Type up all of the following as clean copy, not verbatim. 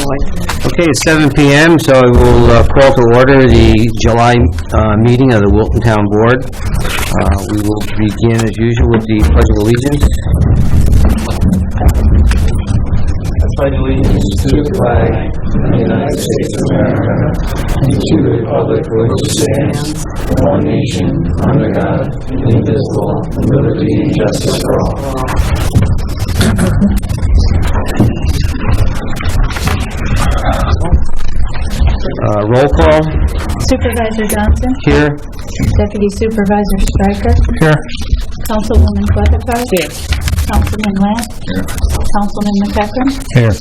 Okay, it's 7 p.m., so I will call to order the July meeting of the Wilton Town Board. We will begin, as usual, with the Pledge of Allegiance. I pledge allegiance to the flag of the United States of America and to the republic for which it stands, one nation, under God, indivisible, with liberty and justice for all. Roll call. Supervisor Johnson. Here. Deputy Supervisor Stryker. Here. Councilwoman Clevertart. Here. Councilman Lance. Here. Councilman McEachern. Here.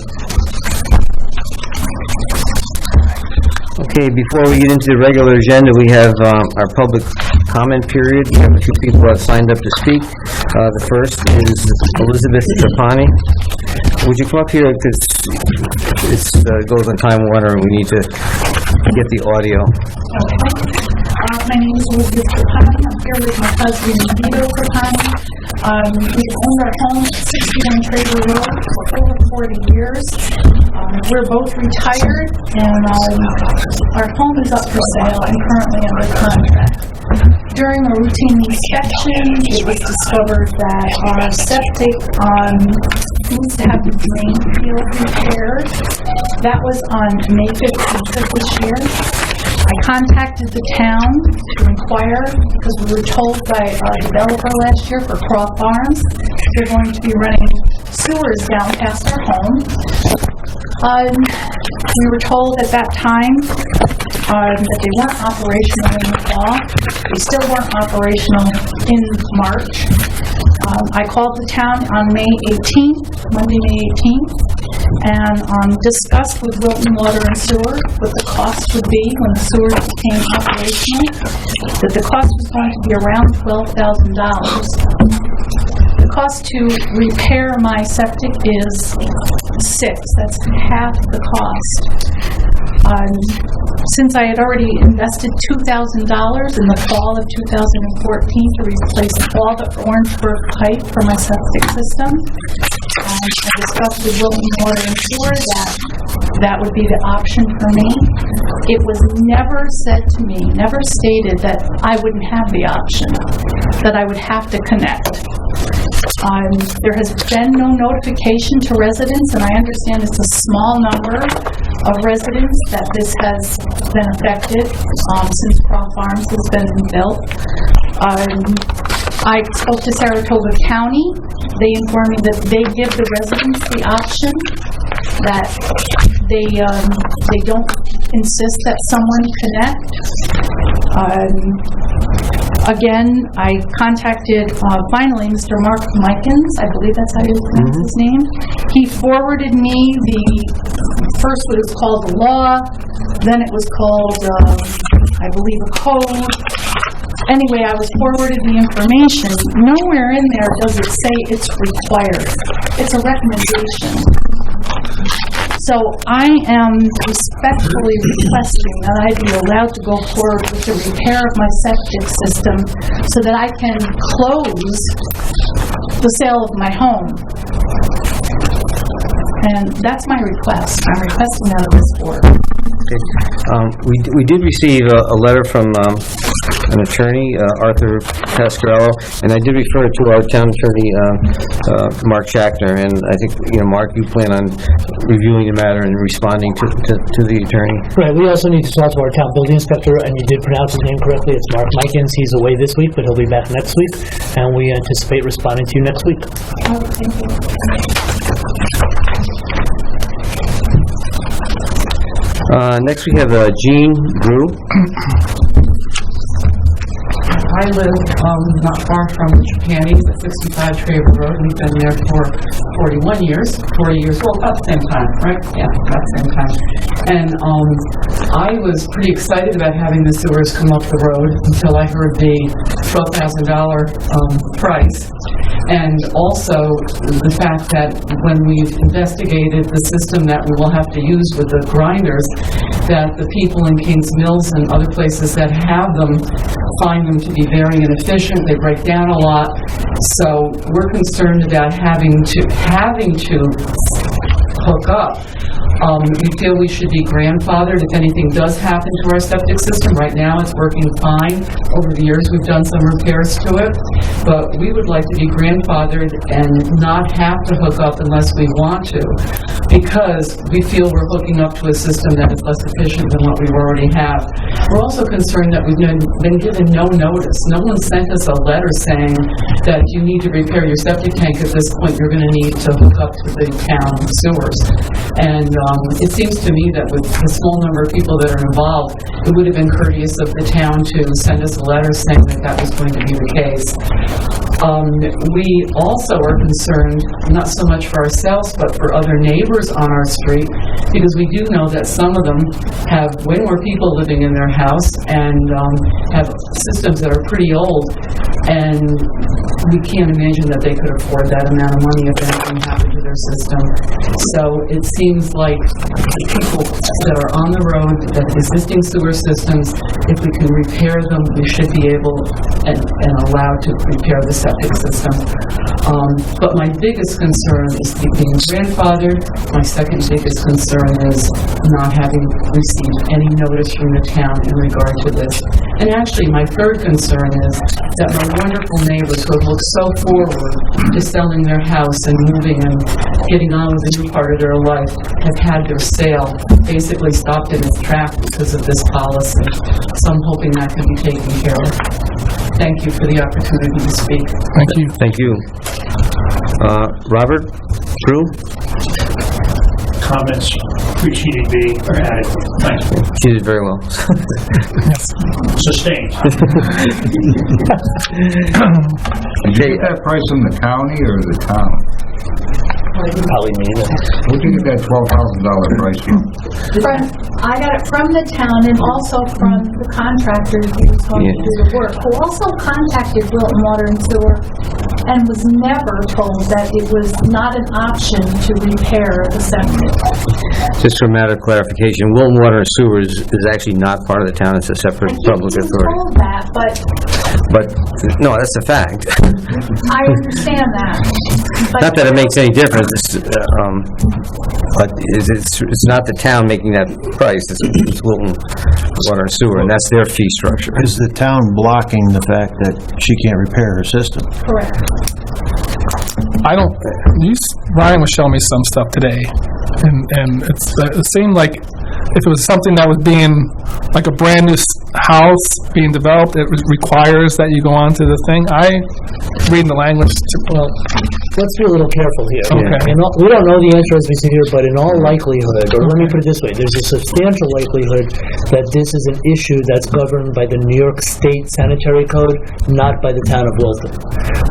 Okay, before we get into the regular agenda, we have our public comment period. We have a few people that signed up to speak. The first is Elizabeth Trapani. Would you come up here, because this goes on time warner and we need to get the audio. Okay. My name is Elizabeth Trapani. I'm here with my husband, Vito Trapani. We owned our home at 61 Trader Road for over 40 years. We're both retired, and our home is up for sale and currently under contract. During a routine inspection, it was discovered that our septic needs to have the drain field repaired. That was on May 15th of this year. I contacted the town to inquire because we were told by our developer last year for Croft Farms they're going to be running sewers down past our home. We were told at that time that they weren't operational in the fall. They still weren't operational in March. I called the town on May 18th, Monday, May 18th, and discussed with Wilton Water and Sewer what the cost would be when the sewer became operational, that the cost was going to be around $12,000. The cost to repair my septic is $6,000. That's half the cost. Since I had already invested $2,000 in the fall of 2014 to replace all the Orangeburg pipe for my septic system, I discussed with Wilton Water and Sewer that would be the option for me. It was never said to me, never stated that I wouldn't have the option, that I would have to connect. There has been no notification to residents, and I understand it's a small number of residents that this has been affected since Croft Farms has been built. I spoke to Saratoga County. They informed me that they give the residents the option, that they don't insist that someone connect. Again, I contacted finally Mr. Mark Mikens. I believe that's how you pronounce his name. He forwarded me first what was called the law, then it was called, I believe, a code. Anyway, I was forwarded the information. Nowhere in there does it say it's required. It's a recommendation. So I am respectfully requesting that I be allowed to go forward with the repair of my septic system so that I can close the sale of my home. And that's my request. I'm requesting that of this board. Okay. We did receive a letter from an attorney, Arthur Pasquarello, and I did refer to our town attorney, Mark Schachtner, and I think, Mark, you plan on reviewing the matter and responding to the attorney. Right. We also need to talk to our town building inspector, and you did pronounce his name correctly. It's Mark Mikens. He's away this week, but he'll be back next week, and we anticipate responding to you next week. Oh, thank you. Next we have Jean Grew. I live not far from Japanese at 65 Traver Road. We've been there for 41 years, 40 years, well, about the same time, right? Yeah, about the same time. And I was pretty excited about having the sewers come up the road until I heard the $12,000 price. And also the fact that when we've investigated the system that we will have to use with the grinders, that the people in Kings Mills and other places that have them find them to be very inefficient. They break down a lot. So we're concerned about having to hook up We feel we should be grandfathered if anything does happen to our septic system. Right now, it's working fine. Over the years, we've done some repairs to it, but we would like to be grandfathered and not have to hook up unless we want to, because we feel we're hooking up to a system that is less efficient than what we already have. We're also concerned that we've been given no notice. No one sent us a letter saying that if you need to repair your septic tank at this point, you're going to need to hook up to the town sewers. And it seems to me that with the small number of people that are involved, it would have been courteous of the town to send us a letter saying that that was going to be the case. We also are concerned, not so much for ourselves, but for other neighbors on our street, because we do know that some of them have way more people living in their house and have systems that are pretty old, and we can't imagine that they could afford that amount of money if anything happened to their system. So it seems like the people that are on the road, that existing sewer systems, if we can repair them, we should be able and allowed to repair the septic system. But my biggest concern is being grandfathered. My second biggest concern is not having received any notice from the town in regard to this. And actually, my third concern is that my wonderful neighbors who have looked so forward to selling their house and moving and getting on with a new part of their life have had their sale basically stopped in its tracks because of this policy. So I'm hoping that can be taken care of. Thank you for the opportunity to speak. Thank you. Thank you. Robert? Drew? Comments preceding me are adequate. Thanks. She did very well. Sustained. Did you get that price from the county or the town? Probably me then. Where'd you get that $12,000 price from? I got it from the town and also from the contractor who was going to do the work, who also contacted Wilton Water and Sewer and was never told that it was not an option to repair the septic. Just for a matter of clarification, Wilton Water and Sewer is actually not part of the town. It's a separate public He was authority. told that, But, no, that's a fact. I understand that. But Not that it makes any difference, but it's not the town making that price, it's Wilton Water and Sewer, and that's their fee structure. Is the town blocking the fact that she can't repair her system? Correct. Ryan was showing me some stuff today, and it seemed like if it was something that was being like a brand new house being developed, it requires that you go onto the thing. Reading the language. Well, let's be a little careful here. Okay. We don't know the answer as we sit here, but in all likelihood, or let me put it this way, there's a substantial likelihood that this is an issue that's governed by the New York State Sanitary Code, not by the town of Wilton.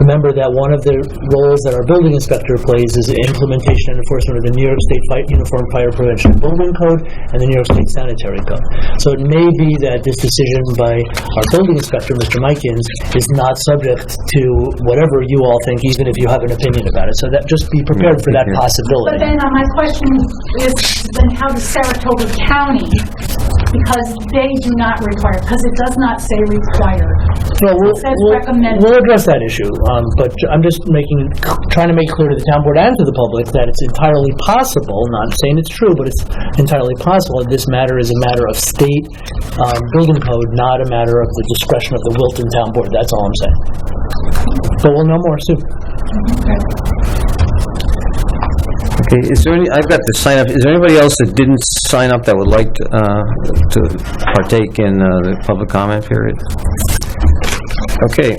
Remember that one of the roles that our building inspector plays is the implementation and enforcement of the New York State Uniform Fire Prevention Building Code and the New York State Sanitary Code. So it may be that this decision by our building inspector, Mr. Mikins, is not subject to whatever you all think, even if you have an opinion about it. So that just be prepared for that But possibility. then my question is, then how does Saratoga County, because they do not require, because it does not say required. Well, It says recommended. we'll address that issue, but I'm just trying to make clear to the town board and to the public that it's entirely possible, not saying it's true, but it's entirely possible that this matter is a matter of state building code, not a matter of the discretion of the Wilton Town Board. That's all I'm saying. But we'll know more soon. Okay, I've got to sign up, is there anybody else that didn't sign up that would like to partake in the public comment period? Okay.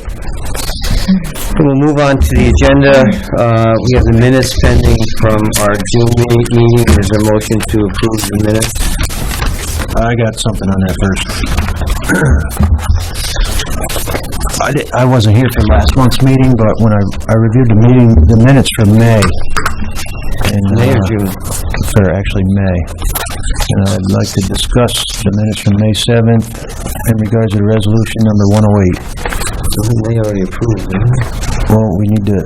We'll move on to the agenda. We have the minutes pending from our June meeting. There's a motion to approve the minutes. I got something on that first. I wasn't here for last month's meeting, but when I reviewed the minutes from May, and May or June? Or actually May, and I'd like to discuss the minutes from May 7th in regards to the resolution number 108. They already approved, didn't they? Well, we need to,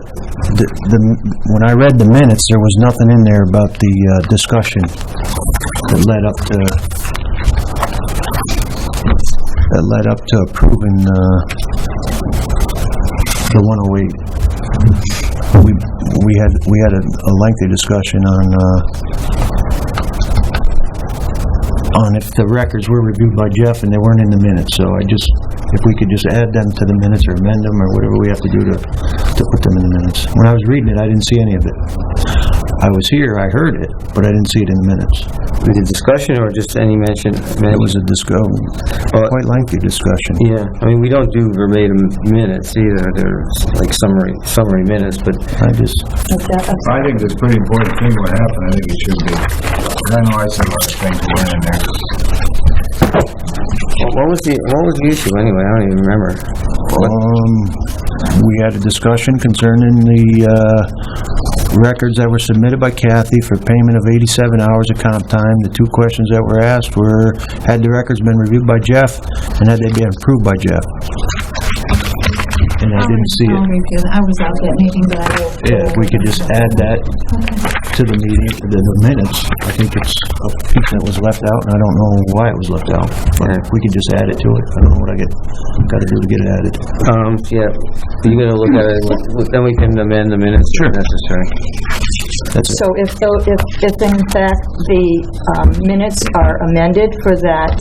when I read the minutes, there was nothing in there about the discussion that led up to approving the 108. We had a lengthy discussion on on if the records were reviewed by Jeff and they weren't in the minutes, so if we could just add them to the minutes or amend them or whatever we have to do to put them in the minutes. When I was reading it, I didn't see any of it. I was here, I heard it, but I didn't see it in the minutes. We did discussion or just any mention? It was a quite lengthy discussion. Yeah, I mean, we don't do verbatim minutes either. They're like summary minutes, but I think it's pretty important thing what happened. I think it should be. I know I said a lot of things that went in there. what was the issue anyway? I don't even remember. We had a discussion concerning the records that were submitted by Kathy for payment of 87 hours of comp time. The two questions that were asked were, had the records been reviewed by Jeff, and had they been approved by Jeff? And I didn't see it. I was out that meeting, but I will. Yeah, if we could just add that to the meeting, the minutes. I think it's a piece that was left out, and I don't know why it was left out. But if we could just add it to it. I don't know what I got to do to get it added. Yeah, you're gonna look at it, then we can amend the minutes if necessary. That's it. So if in fact the minutes are amended for that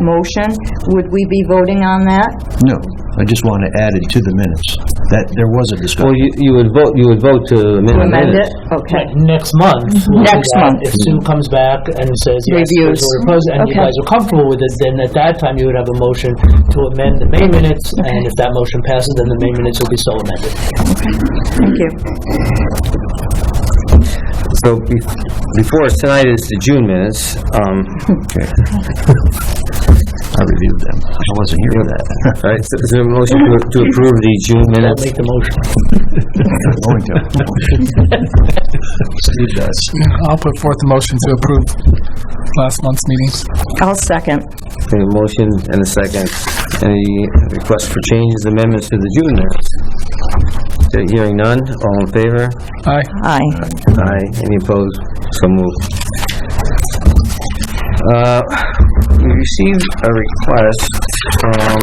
motion, would we be voting on that? No, I just want to add it to the minutes. That there was a discussion. Well, you would vote to amend the Amend minutes. it? Okay. Next month. we'll do Next that. month. If Sue comes back and says, yes, Reviews. here's what we're proposing, and you Okay. guys are comfortable with it, then at that time you would have a motion to amend the May minutes, and if that motion passes, then the May minutes will be so amended. Thank you. So before us tonight is the June minutes. Okay. I reviewed them. I wasn't here for that. All right, so is there a motion to approve the June I'll minutes? make the motion. I'm going to. Steve does. I'll put forth the motion to approve last month's meetings. I'll second. Okay, a motion and a second. Any requests for changes, amendments to the June minutes? Okay, hearing none, all in favor? Aye. Aye. Aye. Any opposed? So moved. We received a request from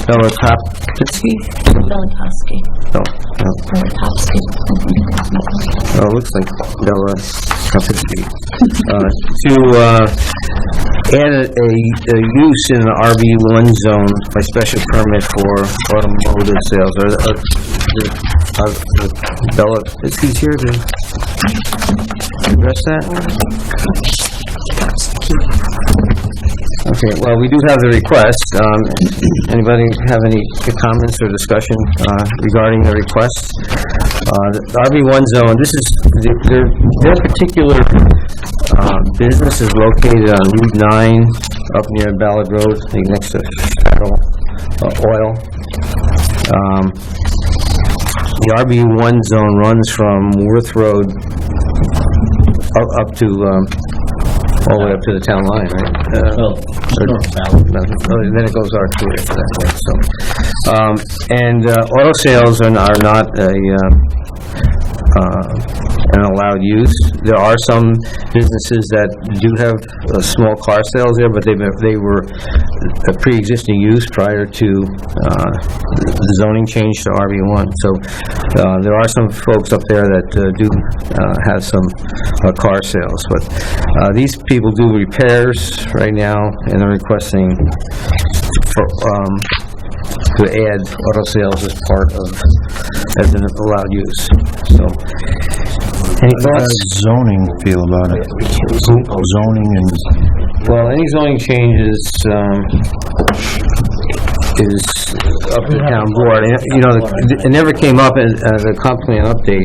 Belotopsky? Belotowski. No, no. Belotowski. Oh, it looks like Belotopsky. To add a use in an RB1 zone by special permit for automotive sales. Are Belotopsky's here to address that? Okay, well, we do have the request. Anybody have any comments or discussion regarding the request? The RB1 zone, this is, their particular business is located on Route 9 up near Ballard Road, I think next to Shadow Oil. The RB1 zone runs from Worth Road up to all the way up to the town line, right? Then it goes R2 after that way, so. And auto sales are not an allowed use. There are some businesses that do have small car sales there, but they were a pre-existing use prior to the zoning change to RB1. So there are some folks up there that do have some car sales, but these people do repairs right now, and they're requesting to add auto sales as part of as an allowed use. So, any How thoughts? does zoning feel about it? Zoning and... Well, any zoning changes is up to the town board. And, you know, it never came up as a comp plan update.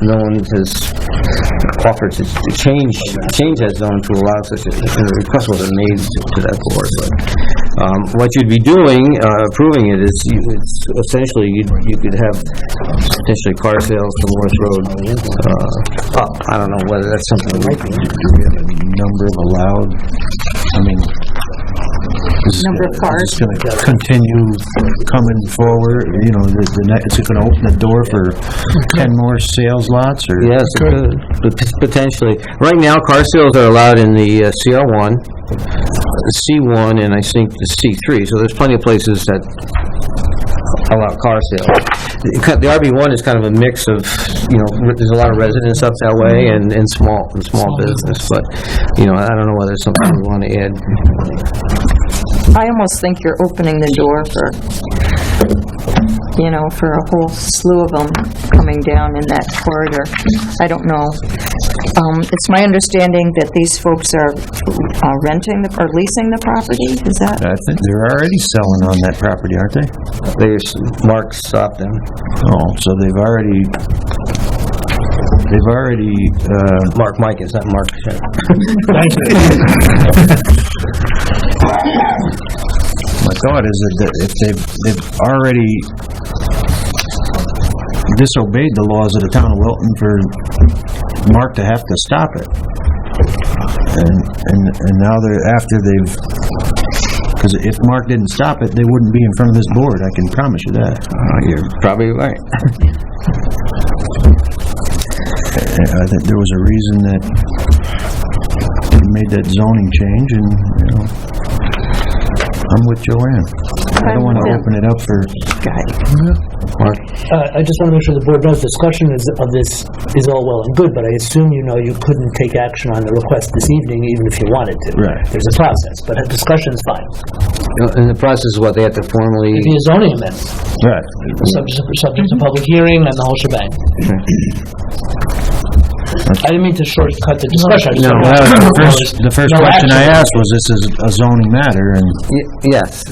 No one has offered to change that zone to allow such a, and the request wasn't made to that board. But what you'd be doing, approving it, is it's essentially you could have potentially car sales from North Road up. I don't know whether that's something we can do. Do we have a number of allowed, I mean... Number of cars. Is going to continue coming forward, you know, is it going to open the door for 10 more sales lots, or? Yes, it could, potentially. Right now, car sales are allowed in the CR1, C1 and I think the C3, so there's plenty of places that allow car sales. The RB1 is kind of a mix of, there's a lot of residents up that way and small business, but, I don't know whether it's something we want to add. I almost think you're opening the door for a whole slew of them coming down in that corridor. I don't know. It's my understanding that these folks are renting or leasing the property, is that? I think they're already selling on that property, aren't they? Mark stopped them. Oh, so they've already, Mike is not Mark. my thought is that if they've already disobeyed the laws of the town of Wilton for Mark to have to stop it. And now because if Mark didn't stop it, they wouldn't be in front of this board, I can promise you that. You're probably right. I think there was a reason that he made that zoning change, and, I'm with Joanne. I don't want to open it up for... Mark? I just want to make sure the board knows discussion of this is all well and good, but I assume you couldn't take action on the request this evening even if you wanted to. Right. There's a process, but a discussion's fine. And the process is what they have to formally... It'd be a zoning amendment, Right. subject to public hearing and the whole shebang. I didn't mean to shortcut the discussion. No, the first question I asked was, this is a zoning matter, and... Yes,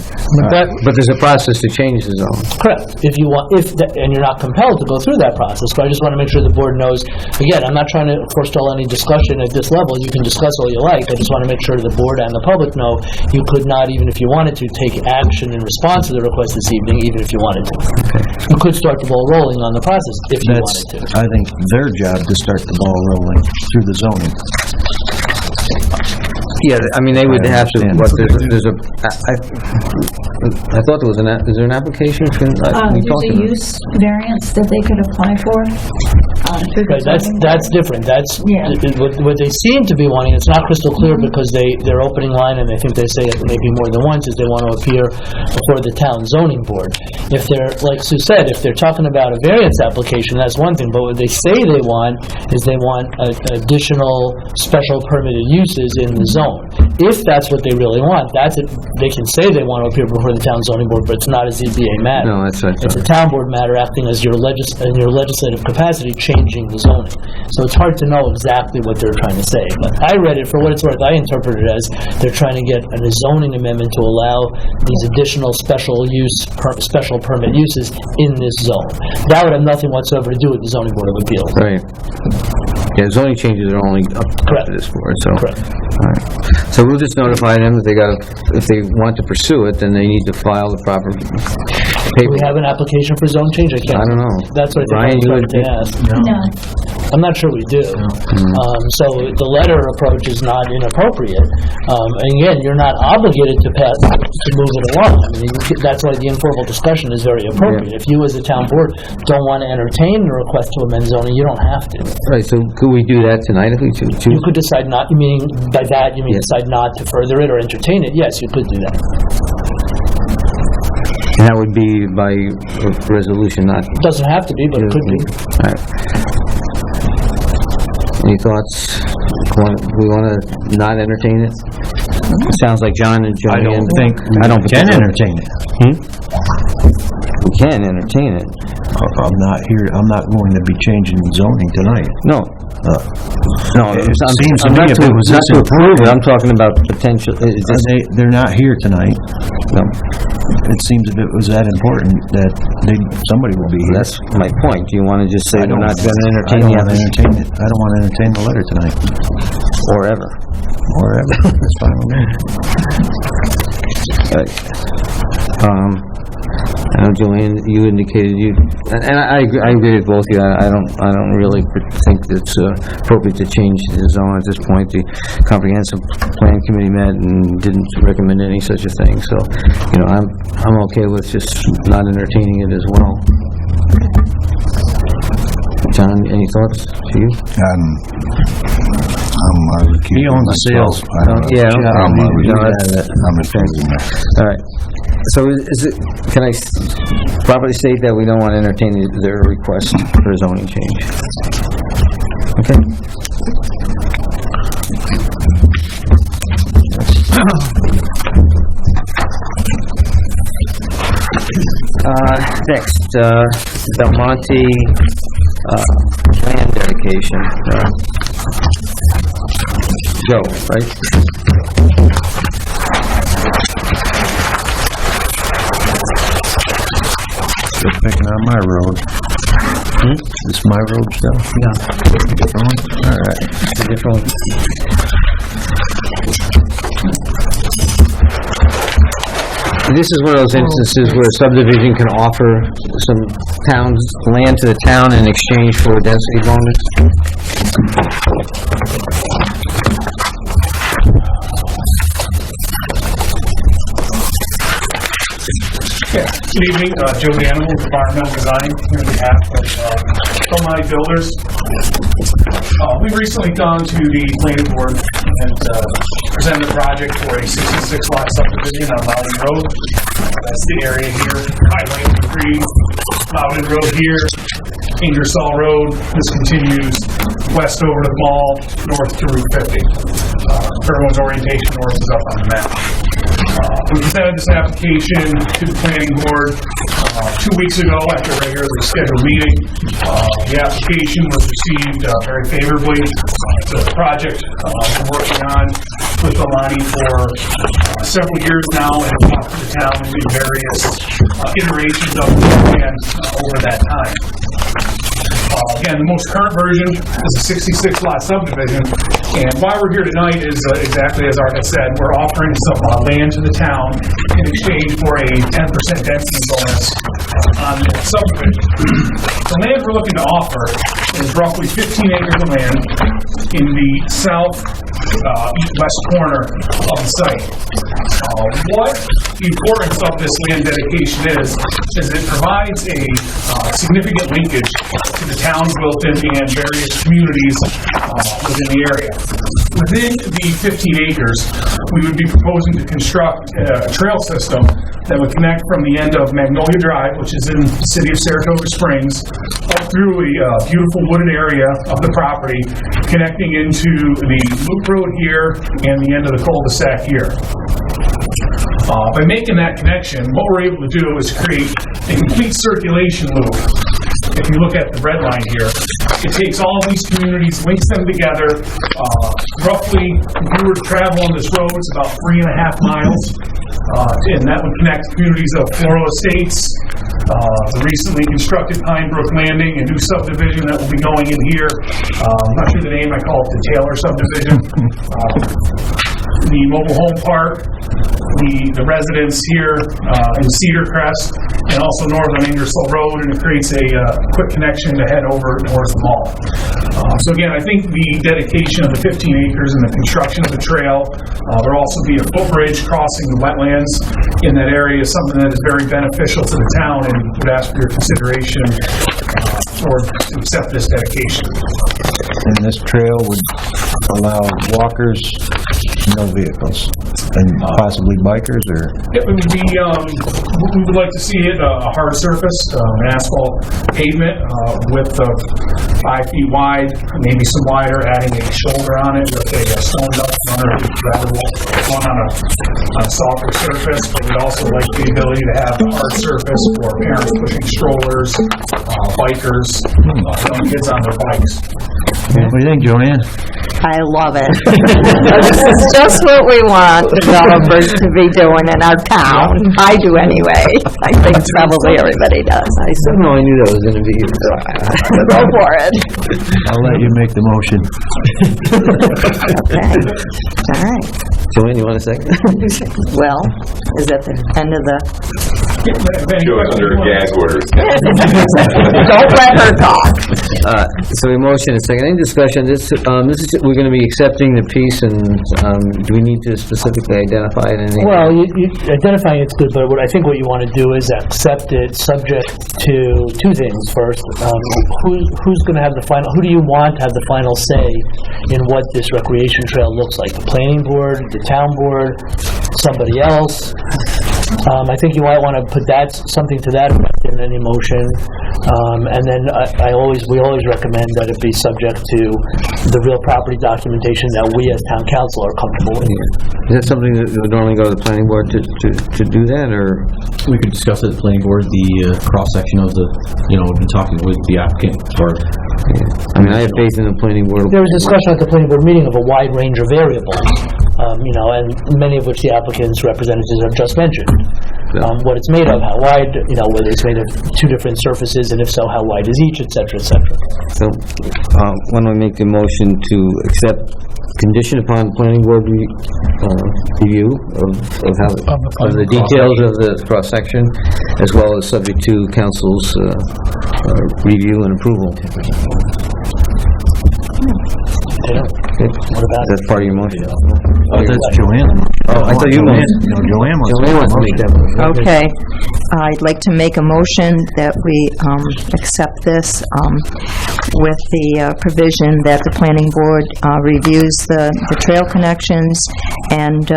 but there's a process to change the zone. Correct. If you want, and you're not compelled to go through that process, but I just want to make sure the board knows, again, I'm not trying to forestall any discussion at this level. You can discuss all you like. I just want to make sure the board and the public know you could not, even if you wanted to, take action in response to the request this evening, even if you wanted to. Okay. You could start the ball rolling on the process if you wanted to. I think, their job to start the ball rolling through the zoning. Yeah, I mean, they would have to, I thought there was is there an application? There's a use variance that they could apply for. Right, that's different. That's Yeah. what they seem to be wanting. It's not crystal clear because their opening line, and I think they say it maybe more than once, is they want to appear before the town zoning board. If they're, like Sue said, if they're talking about a variance application, that's one thing. But what they say they want is they want additional special permitted uses in the zone. If that's what they really want, they can say they want to appear before the town zoning board, but it's not a ZBA matter. No, that's right. It's a town board matter acting as in your legislative capacity, changing the zoning. So it's hard to know exactly what they're trying to say. But I read it, for what it's worth, I interpret it as they're trying to get a zoning amendment to allow these additional special permit uses in this zone. That would have nothing whatsoever to do with the zoning board of appeals. Right. Yeah, zoning changes are only up to this board, so. Correct. All right. So we'll just notify them that if they want to pursue it, then they need to file the proper Do paper. we have an application for zone change? I can't. I don't know. That's what I Ryan, think you I'm would trying to ask. No. I'm not sure we do. So the letter approach is not inappropriate. And again, you're not obligated to move it along. I mean, that's why the informal discussion is very appropriate. If you as a town board don't want to entertain the request to amend zoning, you don't have to. Right, so could we do that tonight if we choose? You could decide not, meaning by that you mean decide not to further it or entertain it. Yes, you could do that. And that would be by resolution, not... Doesn't have to be, but it could be. All right. Any thoughts? We want to not entertain it? It sounds like John and Joanne... I don't think we can entertain it. We can entertain it. I'm not going to be changing zoning tonight. No. No, It seems to me if it was not this to approve it, I'm talking about potential... They're not here tonight. No, It seems if it was that important that somebody will be here. that's my point. Do you want to just say we're not going to I entertain don't the want to entertain it. I don't want to entertain the letter tonight. or ever? Or ever. That's fine with me. I know, Joanne, you indicated and I agree with both of you. I don't really think it's appropriate to change the zone at this point. The comprehensive plan committee met and didn't recommend any such a thing. So, I'm okay with just not entertaining it as well. John, any thoughts to you? He owns the sales. Yeah, I'm no, in favor. all right. So is it, can I properly state that we don't want to entertain their request for a zoning change? Okay. Next, Del Monte, land dedication. Joe, right? Still picking on my road. This my road still? Yeah. All right. It's a different one. This is one of those instances where a subdivision can offer some towns land to the town in exchange for a density bonus. Yeah, good evening, Joe Danimal, Environmental Design, here on behalf of Del Builders. We've recently gone to the planning board and presented a project for a 66-lot subdivision on Loudon Road. That's the area here, highlighted in green. Loudon Road here, Ingersoll Road. This continues west over to the mall, north to Route 50. For everyone's orientation, north is up on the map. We presented this application to the planning board 2 weeks ago after a regularly scheduled meeting. The application was received very favorably. The project we're working on with Alani for several years now, and we've talked to the town in various iterations of the plan over that time. Again, the most current version is a 66-lot subdivision, and why we're here tonight is exactly as Art has said. We're offering some land to the town in exchange for a 10% density bonus on the subdivision. The land we're looking to offer is roughly 15 acres of land in the southwest corner of the site. What the importance of this land dedication is it provides a significant linkage to the town of Wilton and various communities within the area. Within the 15 acres, we would be proposing to construct a trail system that would connect from the end of Magnolia Drive, which is in the city of Saratoga Springs, up through a beautiful wooded area of the property, connecting into the loop road here and the end of the cul-de-sac here. By making that connection, what we're able to do is create a complete circulation loop. If you look at the red line here, it takes all of these communities, links them together. Roughly, if you were to travel on this road, it's about 3.5 miles. And that would connect communities of Floral Estates, the recently constructed Pine Brook Landing, a new subdivision that will be going in here. I'm not sure the name, I call it the Taylor subdivision. The mobile home park, the residents here in Cedar Crest, and also north on Ingersoll Road, and it creates a quick connection to head over towards the mall. So again, I think the dedication of the 15 acres and the construction of the trail, there will also be a footbridge crossing the wetlands in that area, something that is very beneficial to the town, and would ask for your consideration or to accept this dedication. And this trail would allow walkers, no vehicles, and possibly bikers, or? It would be, we would like to see it a hard surface, an asphalt pavement with 5 feet wide, maybe some wider, adding a shoulder on it with a stone up runner, rather one on a softer surface. But we'd also like the ability to have a hard surface for parents pushing strollers, bikers, young kids on their bikes. What do you think, Joanne? I love it. This is just what we want developers to be doing in our town. I do anyway. I think probably everybody does. I somehow I knew that was going to be you. Go for it. I'll let you make the motion. Okay. All right. Joanne, you want a second? Well, is that the end of the Joe's under a gag order. Don't let her talk. So a motion and a second. Any discussion? This is, we're gonna be accepting the piece, and, do we need to specifically identify it in any? Well, identifying it's good, but I think what you want to do is accept it subject to two things. First, who's going to have the final, who do you want to have the final say in what this recreation trail looks like? The planning board, the town board, somebody else? I think you might want to put something to that effect in any motion. And then we always recommend that it be subject to the real property documentation that we as town council are comfortable with. Is that something that would normally go to the planning board to do that, or? We could discuss at the planning board, the cross-section of the, we've been talking with the applicant, or... I mean, I have faith in the planning board. There was discussion at the planning board meeting of a wide range of variables, and many of which the applicant's representatives have just mentioned. What it's made of, how wide, whether it's made of two different surfaces, and if so, how wide is each, et cetera, et cetera. So, why don't we make the motion to accept, condition upon planning board review of the details of the cross-section, as well as subject to council's review and approval. What about That's part of your motion? Oh, that's Joanne. Oh, I thought you Joanne. meant... No, Joanne Joanne wants to make that motion. Okay. I'd like to make a motion that we accept this with the provision that the planning board reviews the trail connections and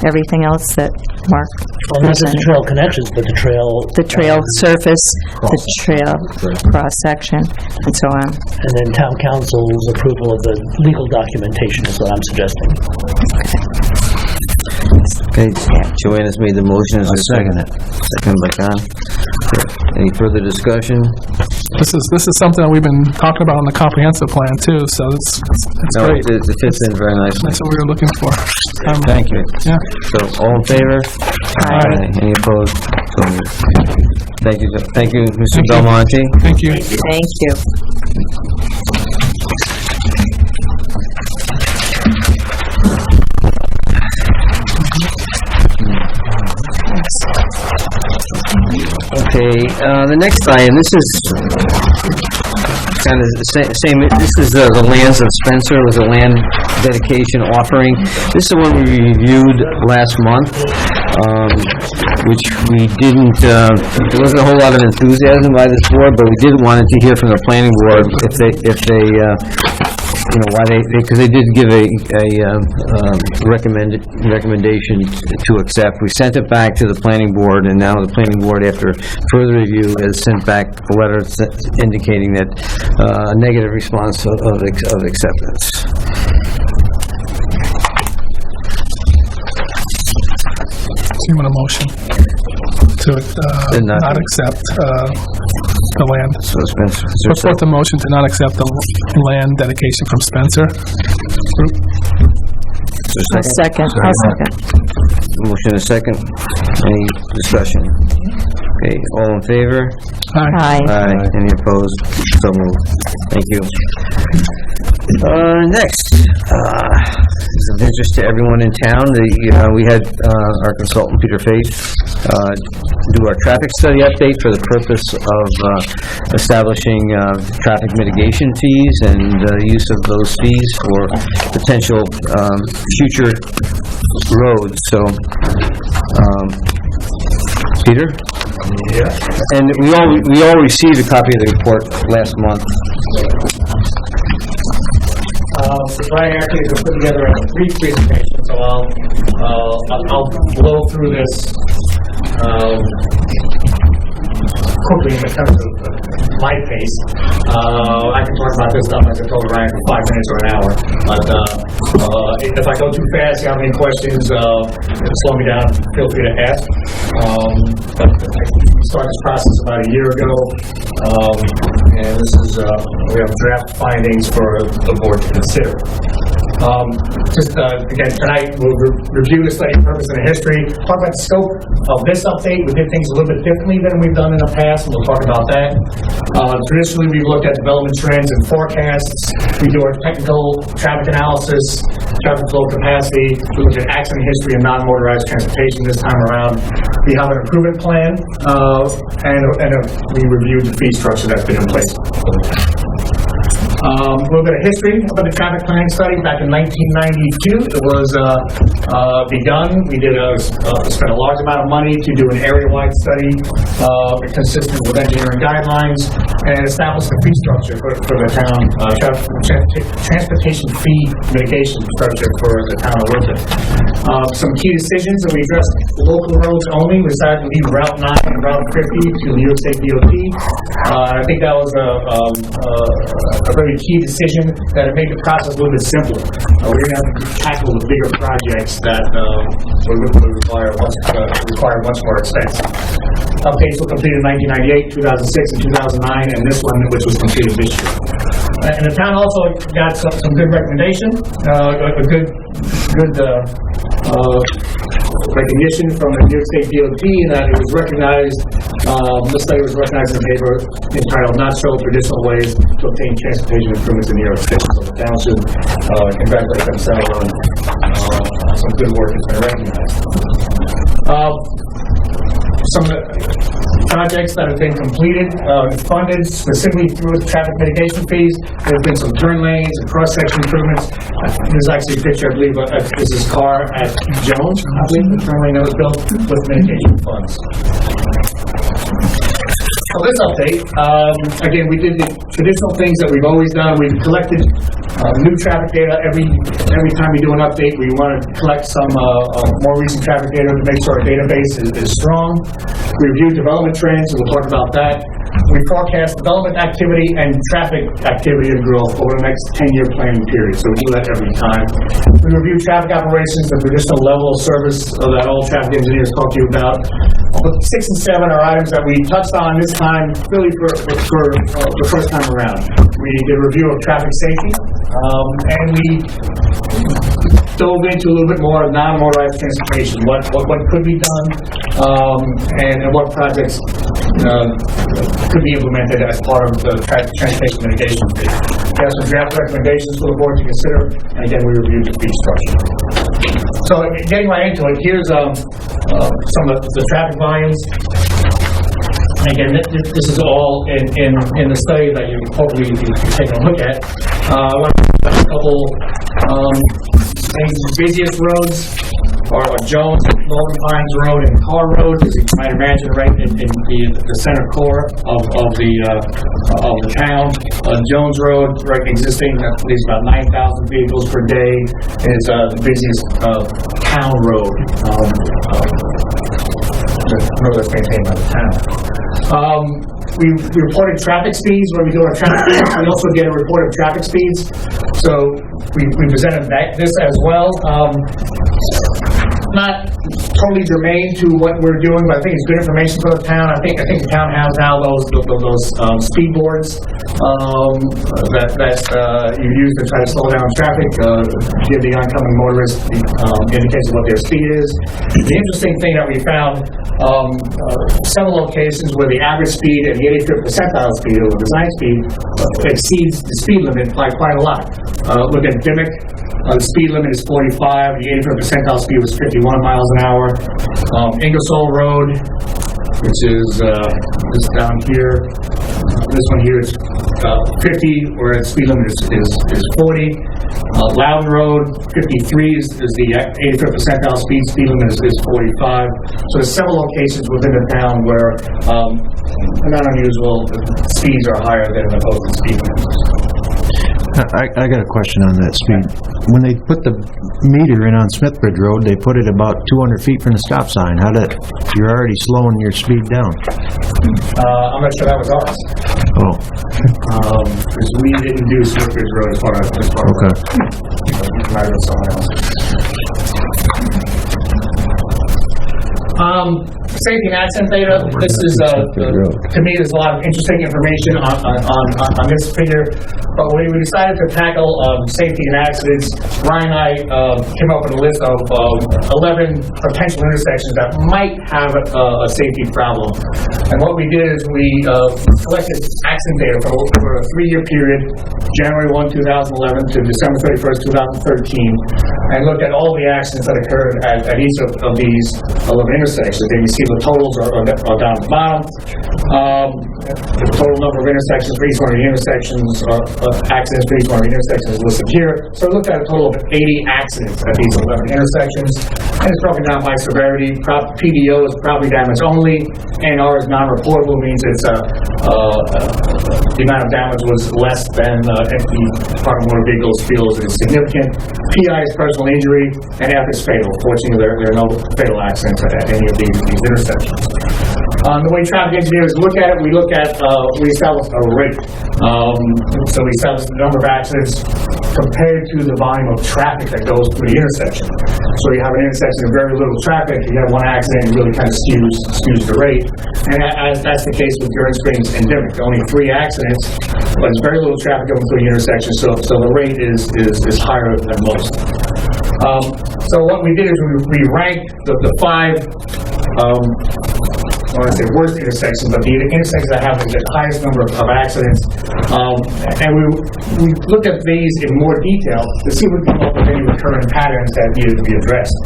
everything else that Mark Well, not just the presented. trail connections, but the trail... The trail surface, the trail cross-section, and so on. And then town council's approval of the legal documentation is what I'm suggesting. Okay, Joanne has made the motion. Is there a second it. Second by Don. Any further discussion? This is something that we've been talking about on the comprehensive plan too, so it's No, great. it fits in very nicely. That's what we were looking for. Thank you. Yeah. So, all in favor? Aye. Any opposed? So moved. Thank you, Mr. Belmonte. Thank you. Thank you. Okay, the next item, this is kind of the same, this is the lands of Spencer. It was a land dedication offering. This is the one we reviewed last month, which we didn't, there wasn't a whole lot of enthusiasm by this board, but we did want to hear from the planning board if they why because they did give a recommendation to accept. We sent it back to the planning board, and now the planning board, after further review, has sent back a letter indicating that a negative response of acceptance. So you want a motion to not accept the land? So Spencer, What's the motion to not accept the land dedication from Spencer Group? I'll second. motion and a second. Any discussion? Okay, all in favor? Aye. Aye. Any opposed? So moved. Thank you. Next, this is of interest to everyone in town. We had our consultant, Peter Faith, do our traffic study update for the purpose of establishing traffic mitigation fees and use of those fees for potential future roads. So, Peter? Yeah. And we all received a copy of the report last month. Brian actually has put together a brief presentation, so I'll blow through this quickly in terms of my pace. I can talk about this stuff, as I told Ryan, for 5 minutes or an hour. But if I go too fast, you have any questions, slow me down, feel free to ask. But we started this process about a year ago, and this is we have draft findings for the board to consider. Again, tonight, we'll review the study purpose and the history, talk about the scope of this update. We did things a little bit differently than we've done in the past, and we'll talk about that. Traditionally, we've looked at development trends and forecasts. We do our technical traffic analysis, traffic flow capacity. We look at accident history and non-motorized transportation this time around. We have an improvement plan, and we reviewed the fee structure that's been in place. A little bit of history about the traffic planning study. Back in 1992, it was begun. We spent a large amount of money to do an area-wide study consistent with engineering guidelines and establish the fee structure for the town, transportation fee mitigation structure for the town of Wilton. Some key decisions that we addressed: local roads only. We decided to leave Route 9 and Route 50 to New York State DOT. I think that was a very key decision that it made the process a little bit simpler. We're going to have to tackle the bigger projects that would require much more expense. Updates were completed in 1998, 2006, and 2009, and this one, which was completed this year. And the town also got some good recommendation, a good recognition from the New York State DOT that it was recognized. This study was recognized in the paper entitled "Not So Traditional Ways to Obtain Transportation Improvements in New York State." So the town should congratulate themselves on some good work that's been recognized. Some projects that have been completed, funded specifically through traffic mitigation fees. There have been some turn lanes and cross-section improvements. There's actually a picture, I believe, this is car at Jones, I believe, the turn lane that was built with mitigation funds. So this update, again, we did the traditional things that we've always done. We've collected new traffic data every time we do an update. We want to collect some more recent traffic data to make sure our database is strong. We review development trends, and we'll talk about that. We forecast development activity and traffic activity and growth over the next 10-year planning period, so we do that every time. We review traffic operations, the traditional level of service that all traffic engineers talk to you about. But 6 and 7 are items that we touched on this time, really for the first time around. We did a review of traffic safety, and we dove into a little bit more of non-motorized transportation, what could be done, and what projects could be implemented as part of the transportation mitigation fee. We have some draft recommendations for the board to consider, and again, we reviewed the fee structure. So, getting right into it, here's some of the traffic volumes. And again, this is all in the study that you hopefully you've taken a look at. I want to talk about a couple things. The busiest roads are Jones, Northern Pines Road, and Carr Road, as you might imagine, right in the center core of the town. Jones Road, right, existing, that leaves about 9,000 vehicles per day, is the busiest town road. The road that's maintained by the town. We reported traffic speeds when we do our traffic speeds. We also get a report of traffic speeds. So we presented this as well. Not totally germane to what we're doing, but I think it's good information for the town. I think the town has now those speed boards that you use to try to slow down traffic, give the oncoming motorist indication of what their speed is. The interesting thing that we found, several locations where the average speed and the 85th percentile speed, or design speed, exceeds the speed limit by quite a lot. Look at Dimmock. The speed limit is 45. The 85th percentile speed was 51 miles an hour. Ingersoll Road, which is this down here. This one here is 50, where the speed limit is 40. Loudon Road, 53 is the 85th percentile speed. Speed limit is 45. So there's several locations within the town where not unusual speeds are higher than the posted speed limit. I got a question on that speed. When they put the meter in on Smithbridge Road, they put it about 200 feet from the stop sign. You're already slowing your speed down. I'm not sure that was ours. Oh. Because we didn't do Smithbridge Road as part of okay. You might have someone else. safety and accident data. This is, to me, there's a lot of interesting information on this figure. But when we decided to tackle safety and accidents, Ryan and I came up with a list of 11 potential intersections that might have a safety problem. And what we did is we collected accident data for a 3-year period, January 1, 2011 to December 31st, 2013, and looked at all the accidents that occurred at each of these 11 intersections. And you see the totals are down at the bottom. The total number of intersections for each one of the intersections, accidents for each one of the intersections is listed here. So we looked at a total of 80 accidents at these 11 intersections, and it's broken down by severity. PDO is property damage only, NR is non-reportable, means it's the amount of damage was less than if the Department of Motor Vehicles feels it is significant. PI is personal injury, and F is fatal. Fortunately, there are no fatal accidents at any of these intersections. The way traffic engineers look at it, we establish a rate. So we establish the number of accidents compared to the volume of traffic that goes through the intersection. So you have an intersection of very little traffic, you have one accident, it really kind of skews the rate. And that's the case with Gurney Springs and Dimmock. Only 3 accidents, but there's very little traffic going through the intersection, so the rate is higher than most. So what we did is we ranked the 5 I want to say worst intersections, but the intersections that have the highest number of accidents. And we looked at these in more detail to see if we could come up with any recurrent patterns that needed to be addressed.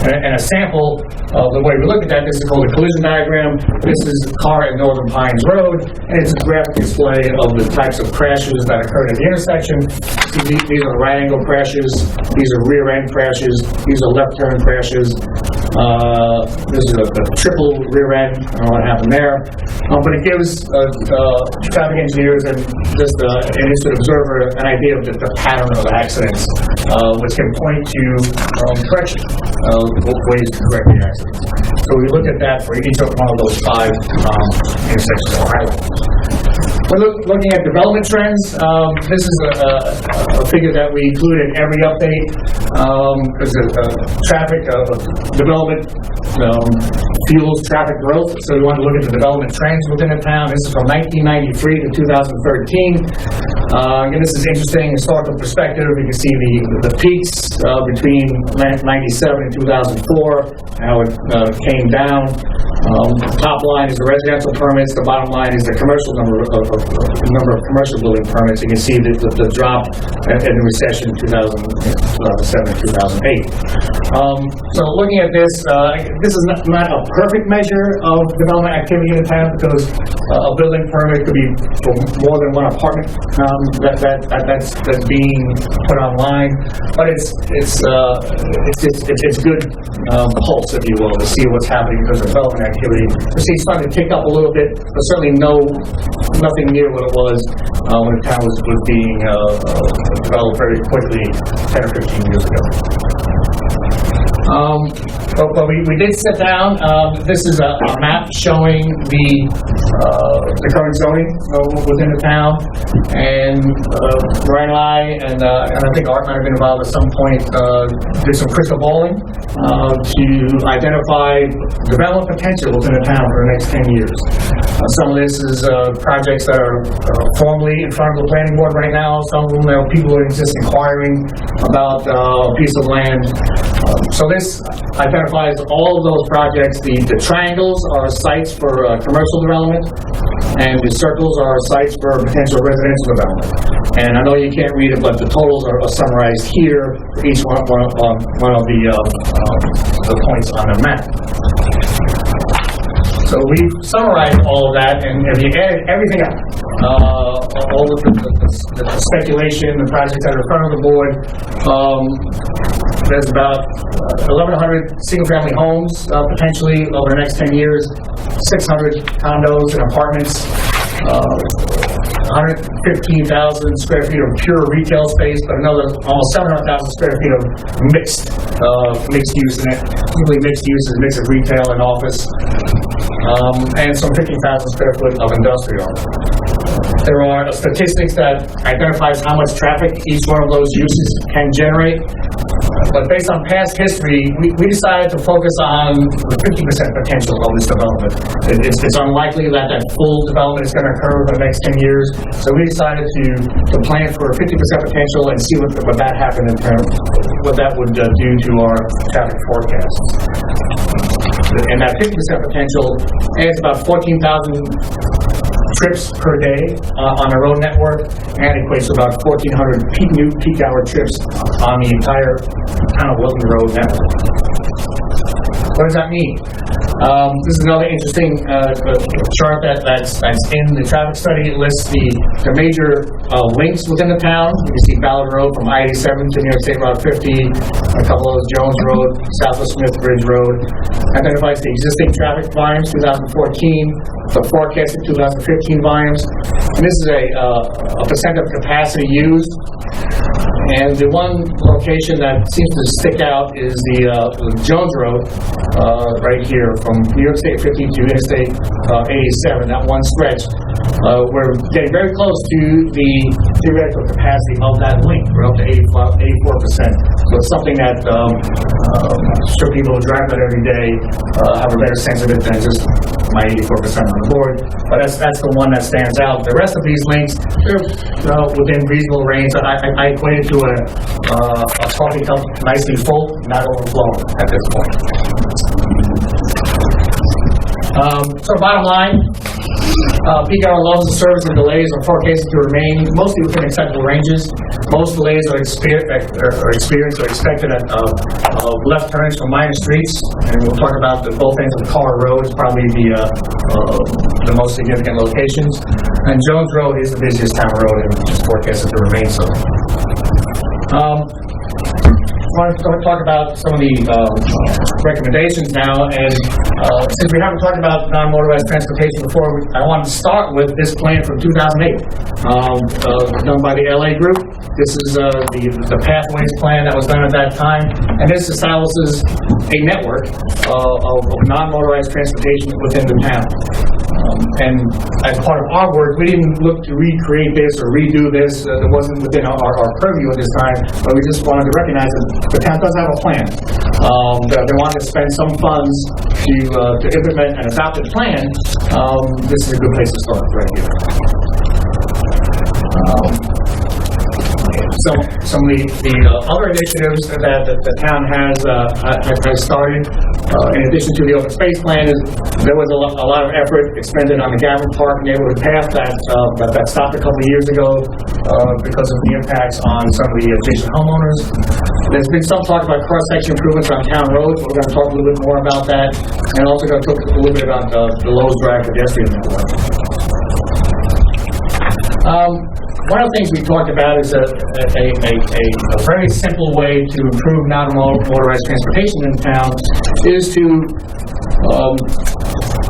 And a sample of the way we look at that, this is called a collision diagram. This is a car at Northern Pines Road, and it's a graphic display of the types of crashes that occurred at the intersection. So these are right angle crashes, these are rear end crashes, these are left turn crashes. This is a triple rear end. I don't know what happened there. But it gives traffic engineers and just an innocent observer an idea of the pattern of accidents, which can point to correction, ways to correct the accidents. So we looked at that for each of one of those 5 intersections that were highlighted. We're looking at development trends. This is a figure that we include in every update. Traffic development fuels traffic growth, so we want to look at the development trends within the town. This is from 1993 to 2013. Again, this is interesting historical perspective. You can see the peaks between 97 and 2004, how it came down. Top line is the residential permits. The bottom line is the commercial number of commercial building permits. You can see the drop in the recession 2007-2008. So looking at this, this is not a perfect measure of development activity in the town, because a building permit could be for more than one apartment that's being put online. But it's good pulse, if you will, to see what's happening in terms of development activity. We see it's starting to tick up a little bit, but certainly nothing near what it was when the town was being developed very quickly 10 or 15 years ago. But we did sit down. This is a map showing the current zoning within the town, and Ryan and I, and I think Art might have been involved at some point, did some crystal balling to identify development potential within the town for the next 10 years. Some of this is projects that are formally in front of the planning board right now. Some of them, people are just inquiring about a piece of land. So this identifies all of those projects. The triangles are sites for commercial development, and the circles are sites for potential residential development. And I know you can't read it, but the totals are summarized here for each one of the points on the map. So we've summarized all of that, and if you add everything up, all of the speculation, the projects that are in front of the board, there's about 1,100 single-family homes, potentially, over the next 10 years, 600 condos and apartments, 115,000 square feet of pure retail space, but another almost 700,000 square feet of mixed use in it. Usually mixed use is a mix of retail and office, and some 50,000 square foot of industrial. There are statistics that identifies how much traffic each one of those uses can generate. But based on past history, we decided to focus on the 50% potential of this development. It's unlikely that full development is going to occur over the next 10 years. So we decided to plan for 50% potential and see what that happened in terms, what that would do to our traffic forecasts. And that 50% potential adds about 14,000 trips per day on the road network, and equates to about 1,400 new peak hour trips on the entire town of Wilton road network. What does that mean? This is another interesting chart that's in the traffic study. It lists the major links within the town. You can see Ballard Road from I-87 to New York State Route 50, a couple of those Jones Road, south of Smith Bridge Road. Identifies the existing traffic volumes, 2014, the forecasted 2015 volumes. And this is a percent of capacity used. And the one location that seems to stick out is the Jones Road, right here, from New York State 50 to Interstate 87, that one stretch. We're getting very close to the theoretical capacity of that link. We're up to 84%. So it's something that sure people who drive that every day have a better sense of it than just my 84% on the board. But that's the one that stands out. The rest of these links, they're within reasonable range. I equate it to a coffee cup nicely full, not overflowing at this point. So bottom line, peak hour levels of service and delays are forecasted to remain mostly within acceptable ranges. Most delays are experienced or expected at left turns from minor streets, and we'll talk about both ends of Carr Road is probably the most significant locations. And Jones Road is the busiest town road and is forecasted to remain so. I want to talk about some of the recommendations now, and since we haven't talked about non-motorized transportation before, I want to start with this plan from 2008, done by the LA group. This is the Pathways plan that was done at that time, and this establishes a network of non-motorized transportation within the town. And as part of our work, we didn't look to recreate this or redo this. That wasn't within our purview at this time, but we just wanted to recognize that the town does have a plan. They wanted to spend some funds to implement an adopted plan. This is a good place to start right here. Some of the other initiatives that the town has started, in addition to the open space plan, is there was a lot of effort expended on the Gavin Park neighborhood path that stopped a couple of years ago because of the impacts on some of the adjacent homeowners. There's been some talk about cross-section improvements on town roads. We're going to talk a little bit more about that, and also going to talk a little bit about the Lowe's Drive pedestrian network. One of the things we talked about is a very simple way to improve non-motorized transportation in town is to,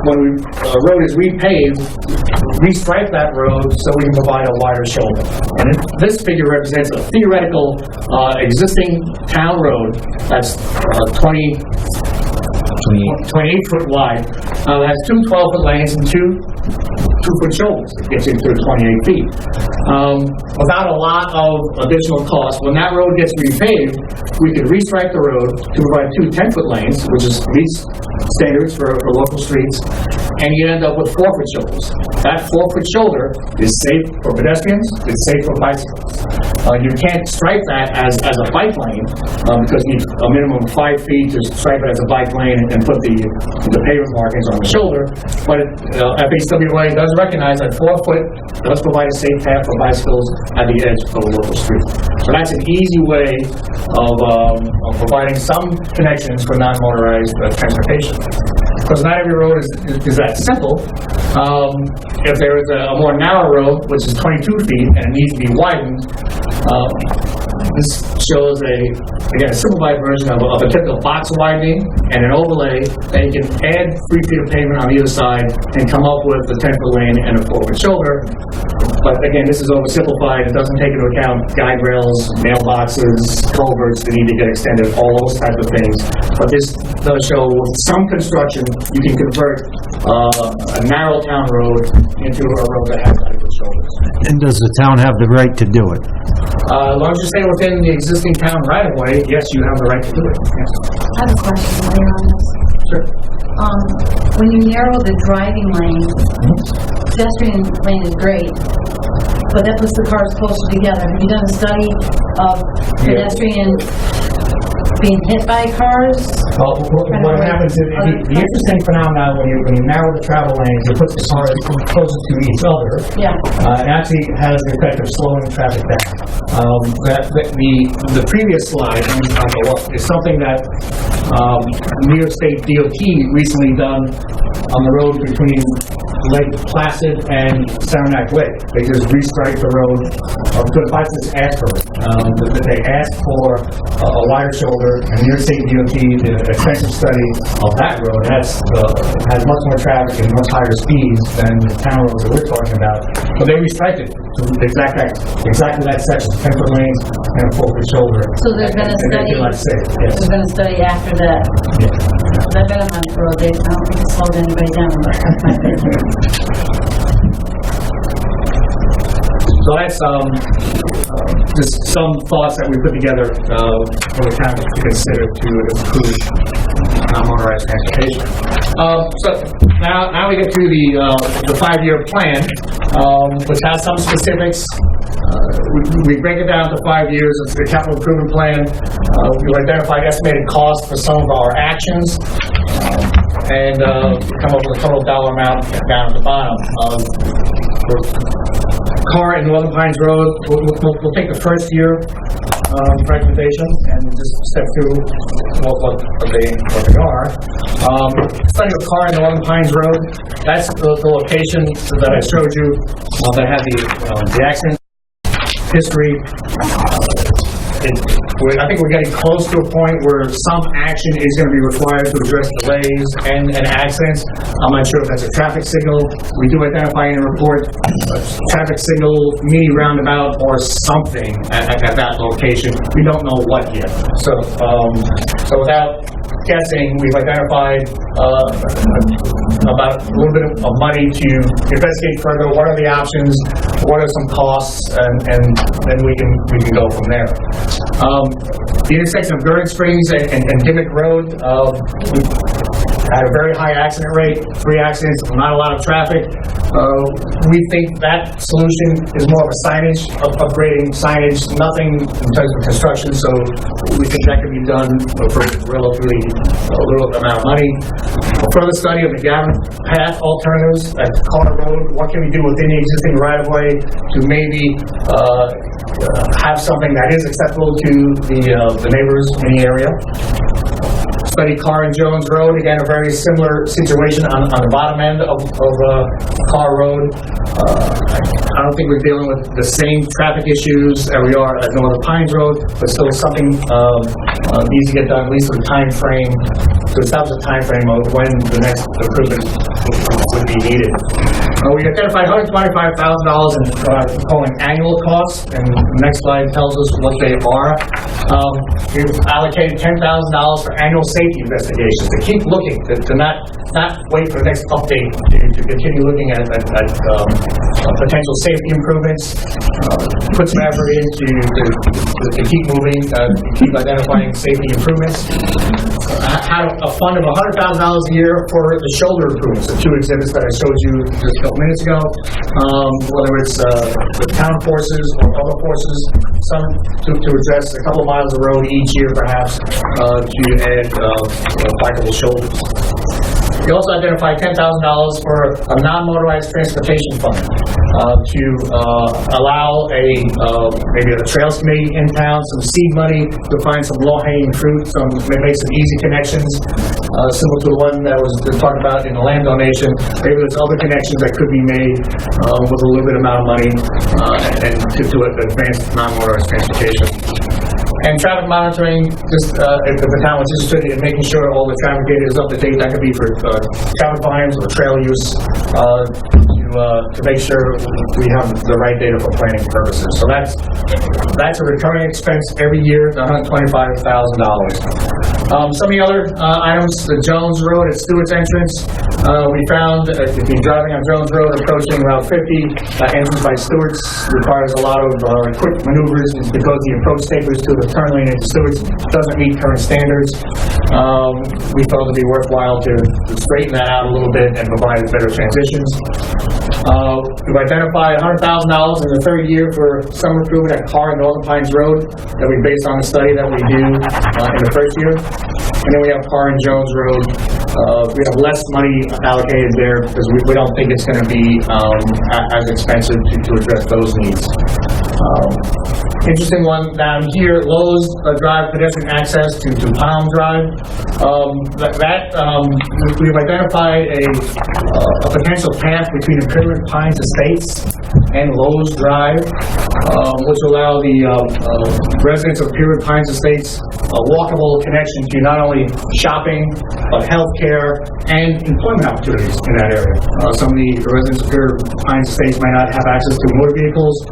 when a road is repaved, restripe that road so we can provide a wider shoulder. And this figure represents a theoretical existing town road that's 28 foot wide. It has two 12-foot lanes and two 2-foot shoulders. It gets you to 28 feet. Without a lot of additional cost, when that road gets repaved, we could restripe the road to provide two 10-foot lanes, which is least standards for local streets, and you end up with 4-foot shoulders. That 4-foot shoulder is safe for pedestrians, it's safe for bicycles. You can't stripe that as a bike lane because you need a minimum of 5 feet to stripe it as a bike lane and put the pavement markings on the shoulder. But FHWA does recognize that 4 foot does provide a safe path for bicycles at the edge of a local street. So that's an easy way of providing some connections for non-motorized transportation. Because not every road is that simple. If there is a more narrow road, which is 22 feet, and it needs to be widened, this shows a simplified version of a typical box widening and an overlay that you can add 3 feet of pavement on either side and come up with a 10-foot lane and a 4-foot shoulder. But again, this is oversimplified. It doesn't take into account guide rails, mailboxes, culverts that need to get extended, all those types of things. But this does show with some construction, you can convert a narrow town road into a road that has adequate shoulders. And does the town have the right to do it? As long as you stay within the existing town right-of-way, yes, you have the right to do it, yes. I have a question, Mayor, on this. Sure. When you narrow the driving lane, pedestrian lane is great, but that puts the cars closer together. Have you done a study of pedestrian being hit by cars? Well, what happens is, the interesting phenomenon when you narrow the travel lanes, it puts the cars closer to each other. Yeah. It actually has the effect of slowing traffic down. The previous slide is something that New York State DOT recently done on the road between Lake Placid and Saranac Lake. They just restriped the road, or just asked for it. They asked for a wider shoulder, and New York State DOT did an extensive study of that road. Has much more traffic and much higher speeds than the town roads that we're talking about. But they restriped it to exactly that section, 10-foot lanes and a 4-foot shoulder. So there's been a study. Yes. There's been a study after that. Yeah. I've been on that road. I don't think it slowed anybody down, but So that's just some thoughts that we put together for the town to consider to improve non-motorized transportation. So now we get to the 5-year plan, which has some specifics. We break it down to 5 years. It's the capital improvement plan. We've identified estimated costs for some of our actions, and come up with a total dollar amount down at the bottom. Car and Wilton Pines Road, we'll take the first year recommendation and just step through what they are. Study of Car and Wilton Pines Road, that's the location that I showed you that had the accident history. I think we're getting close to a point where some action is going to be required to address delays and accidents. I'm not sure if that's a traffic signal. We do identify in the report a traffic signal, mini roundabout, or something at that location. We don't know what yet. So without guessing, we've identified about a little bit of money to investigate further. What are the options? What are some costs? And then we can go from there. The intersection of Gurdon Springs and Dimmick Road had a very high accident rate, 3 accidents, not a lot of traffic. We think that solution is more of a signage, upgrading signage, nothing in terms of construction, so we think that can be done for relatively a little amount of money. A further study of the Gavin Path alternatives at Carter Road, what can we do within the existing right-of-way to maybe have something that is acceptable to the neighbors in the area. Study Carr and Jones Road, again, a very similar situation on the bottom end of Carr Road. I don't think we're dealing with the same traffic issues that we are at Northern Pines Road, but still something needs to get done, at least with a time frame, to establish a time frame of when the next improvement would be needed. We identified $125,000 in calling annual costs, and the next slide tells us what they are. We've allocated $10,000 for annual safety investigations, to keep looking, to not wait for the next update, to continue looking at potential safety improvements, put some effort in to keep moving, keep identifying safety improvements. Had a fund of $100,000 a year for the shoulder improvements, the 2 exhibits that I showed you just a couple minutes ago, whether it's the town forces or other forces, some to address a couple miles of road each year perhaps, to add bikeable shoulders. We also identified $10,000 for a non-motorized transportation fund to allow maybe a trails committee in town some seed money to find some low-hanging fruit, make some easy connections, similar to the one that was talked about in the land donation. Maybe there's other connections that could be made with a little bit amount of money and to advance non-motorized transportation. And traffic monitoring, just if the town was interested in making sure all the traffic data is up to date, that could be for traffic volumes or trail use, to make sure we have the right data for planning purposes. So that's a recurring expense every year, $125,000. Some of the other items, the Jones Road at Stewart's entrance, we found if you're driving on Jones Road approaching Route 50, entrance by Stewart's requires a lot of quick maneuvers because the approach tapers to the turn lane into Stewart's doesn't meet current standards. We felt it'd be worthwhile to straighten that out a little bit and provide better transitions. We've identified $100,000 in the third year for summer improvement at Carr and Northern Pines Road that we based on the study that we do in the first year. And then we have Carr and Jones Road. We have less money allocated there because we don't think it's going to be as expensive to address those needs. Interesting one down here, Lowe's Drive pedestrian access to Palm Drive. We've identified a potential path between Imperial Pines Estates and Lowe's Drive, which will allow the residents of Imperial Pines Estates a walkable connection to not only shopping, but healthcare and employment opportunities in that area. Some of the residents of Imperial Pines Estates might not have access to motor vehicles.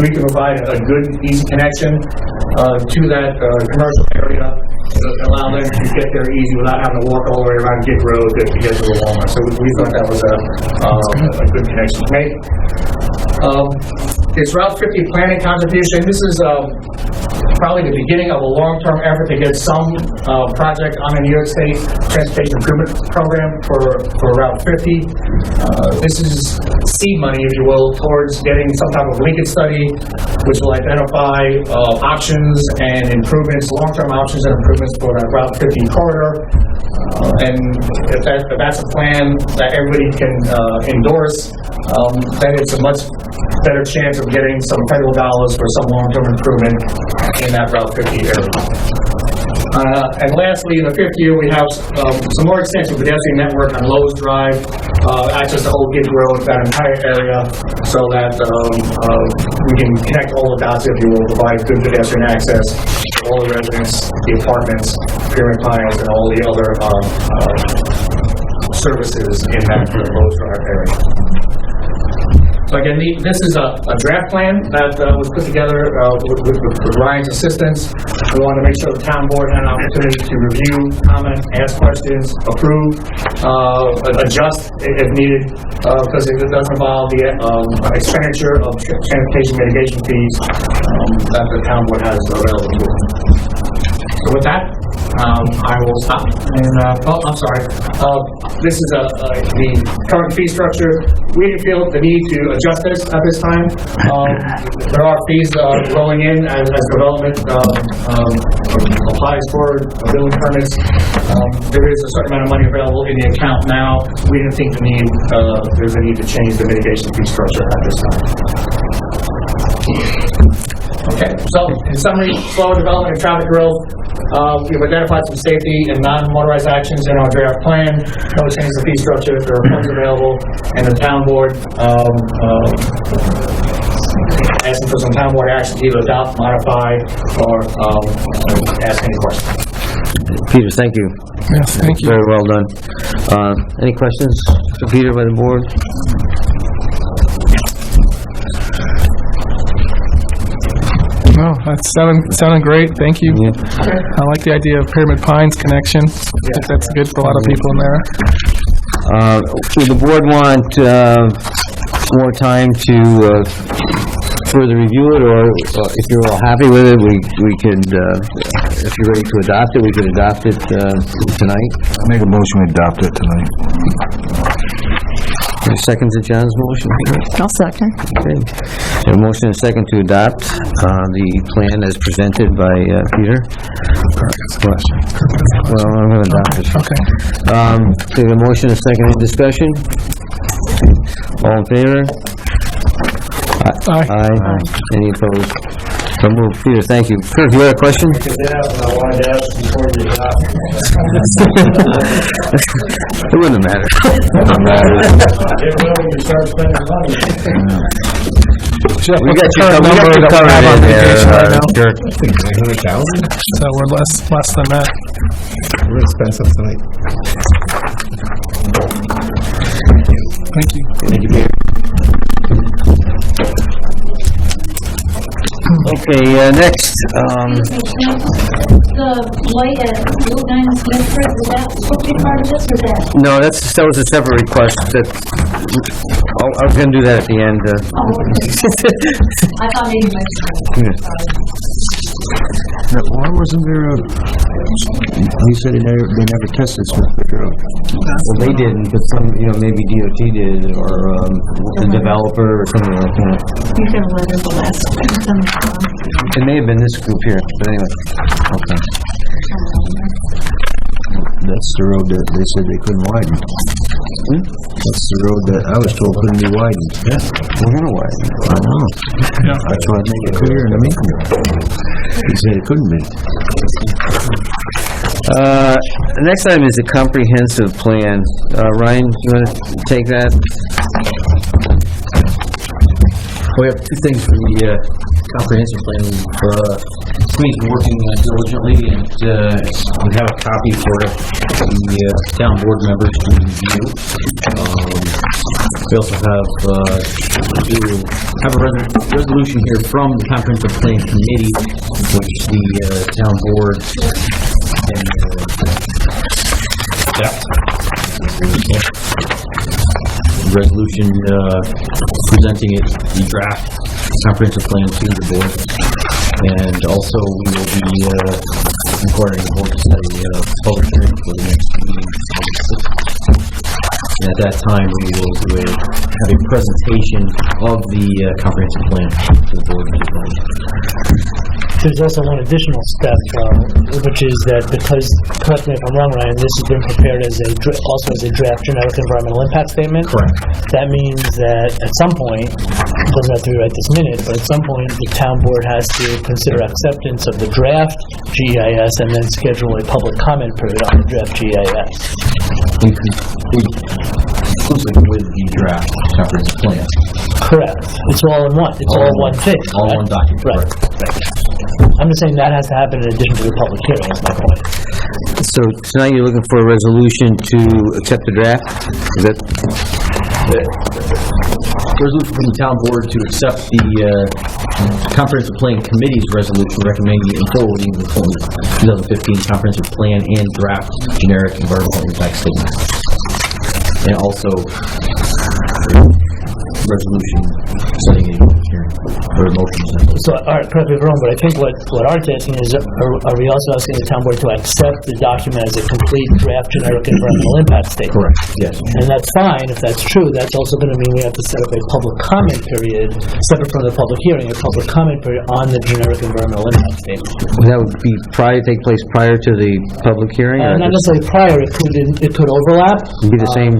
We can provide a good, easy connection to that commercial area to allow them to get there easy without having to walk all the way around Gig Road to get to the Walmart. So we thought that was a good connection to make. This Route 50 planning contribution, this is probably the beginning of a long-term effort to get some project on the New York State Transportation Improvement Program for Route 50. This is seed money, if you will, towards getting some type of linkage study, which will identify options and improvements, long-term options and improvements for that Route 50 corridor. And if that's a plan that everybody can endorse, then it's a much better chance of getting some federal dollars for some long-term improvement in that Route 50 area. And lastly, in the fifth year, we have some more extensive pedestrian network on Lowe's Drive, access to Old Gig Road, that entire area, so that we can connect all the dots, if you will, provide good pedestrian access to all the residents, the apartments, Imperial Pines, and all the other services in that Lowe's Drive area. So again, this is a draft plan that was put together with Ryan's assistance. We wanted to make sure the town board had an opportunity to review, comment, ask questions, approve, adjust if needed, because it does involve the expenditure of transportation mitigation fees that the town board has available to it. So with that, I will stop. And I'm sorry. This is the current fee structure. We didn't feel the need to adjust this at this time. There are fees rolling in as development applies for building permits. There is a certain amount of money available in the account now. We didn't think there's a need to change the mitigation fee structure at this time. Okay, so in summary, slower development and traffic growth. We've identified some safety and non-motorized actions in our draft plan. No change to fee structure. There are funds available, and the town board asking for some town board action to either adopt, modify, or ask any questions. Peter, thank you. Yes, thank you. Very well done. Any questions for Peter by the board? No, that's sounding great. Thank you. Yeah. I like the idea of Pyramid Pines connection. I think that's good for a lot of people in there. Would the board want more time to further review it, or if you're all happy with it, we could, if you're ready to adopt it, we could adopt it tonight? Make a motion to adopt it tonight. Any seconds to John's motion? I'll second. Okay. A motion and a second to adopt the plan as presented by Peter. Question. Well, I'm going to adopt it. Okay. So the motion and a second, any discussion? All in favor? Aye. Aye. Any opposed? So moved. Peter, thank you. Kurt, you had a question? I wanted to ask before you adopt. It wouldn't matter. You start spending money. Jeff, We what's got the you current covered. number We got you that we have on covered in mitigation right now? Kurt. So we're less than that. We're expensive tonight. Thank you. Thank you, Peter. Okay, next, The light at Route 9 and Smithford, is that supposed to be part of this, or that? No, that was a separate request that, I was gonna do that at the end. Oh, okay. I thought maybe my... Why wasn't there a, he said they never tested Smithford Road. Well, they didn't, but maybe DOT did, or the developer, or something like that. You can let it last. It may have been this group here, but anyway. Okay. That's the road that they said they couldn't widen. That's the road that I was told couldn't be widened. Yeah, we're gonna widen it. I know. That's why I make it clear in the meeting. He said it couldn't be. The next item is the comprehensive plan. Ryan, you wanna take that? We have two things for the comprehensive plan. Committee's been working diligently, and we have a copy for the town board members to review. We also have a resolution here from the comprehensive plan committee, which the town board and resolution presenting it, the draft comprehensive plan to the board. And also, we will be requiring the board to set a public hearing for the next meeting. And at that time, we will have a presentation of the comprehensive plan to the board. There's also one additional step, which is that because, correct me if I'm wrong, Ryan, this has been prepared as also as a draft generic environmental impact statement. Correct. That means that at some point, it doesn't have to be right this minute, but at some point, the town board has to consider acceptance of the draft GIS and then schedule a public comment period on the draft GIS. Inclusive with the draft comprehensive plan. Correct. It's all in one. It's all one thing. All one document. Right. I'm just saying that has to happen in addition to the public hearing, is my point. So tonight you're looking for a resolution to accept the draft? Is that... Resolution from the town board to accept the comprehensive plan committee's resolution recommending in full the 2015 comprehensive plan and draft generic environmental impact statement. And also resolution setting a hearing or motion. So, all right, correct me if I'm wrong, but I think what Art's asking is, are we also asking the town board to accept the document as a complete draft generic environmental impact statement? Correct, yes. And that's fine. If that's true, that's also going to mean we have to set up a public comment period, separate from the public hearing, a public comment period on the generic environmental impact statement. That would be take place prior to the public hearing? Or Not necessarily prior. It could overlap. It'd be the same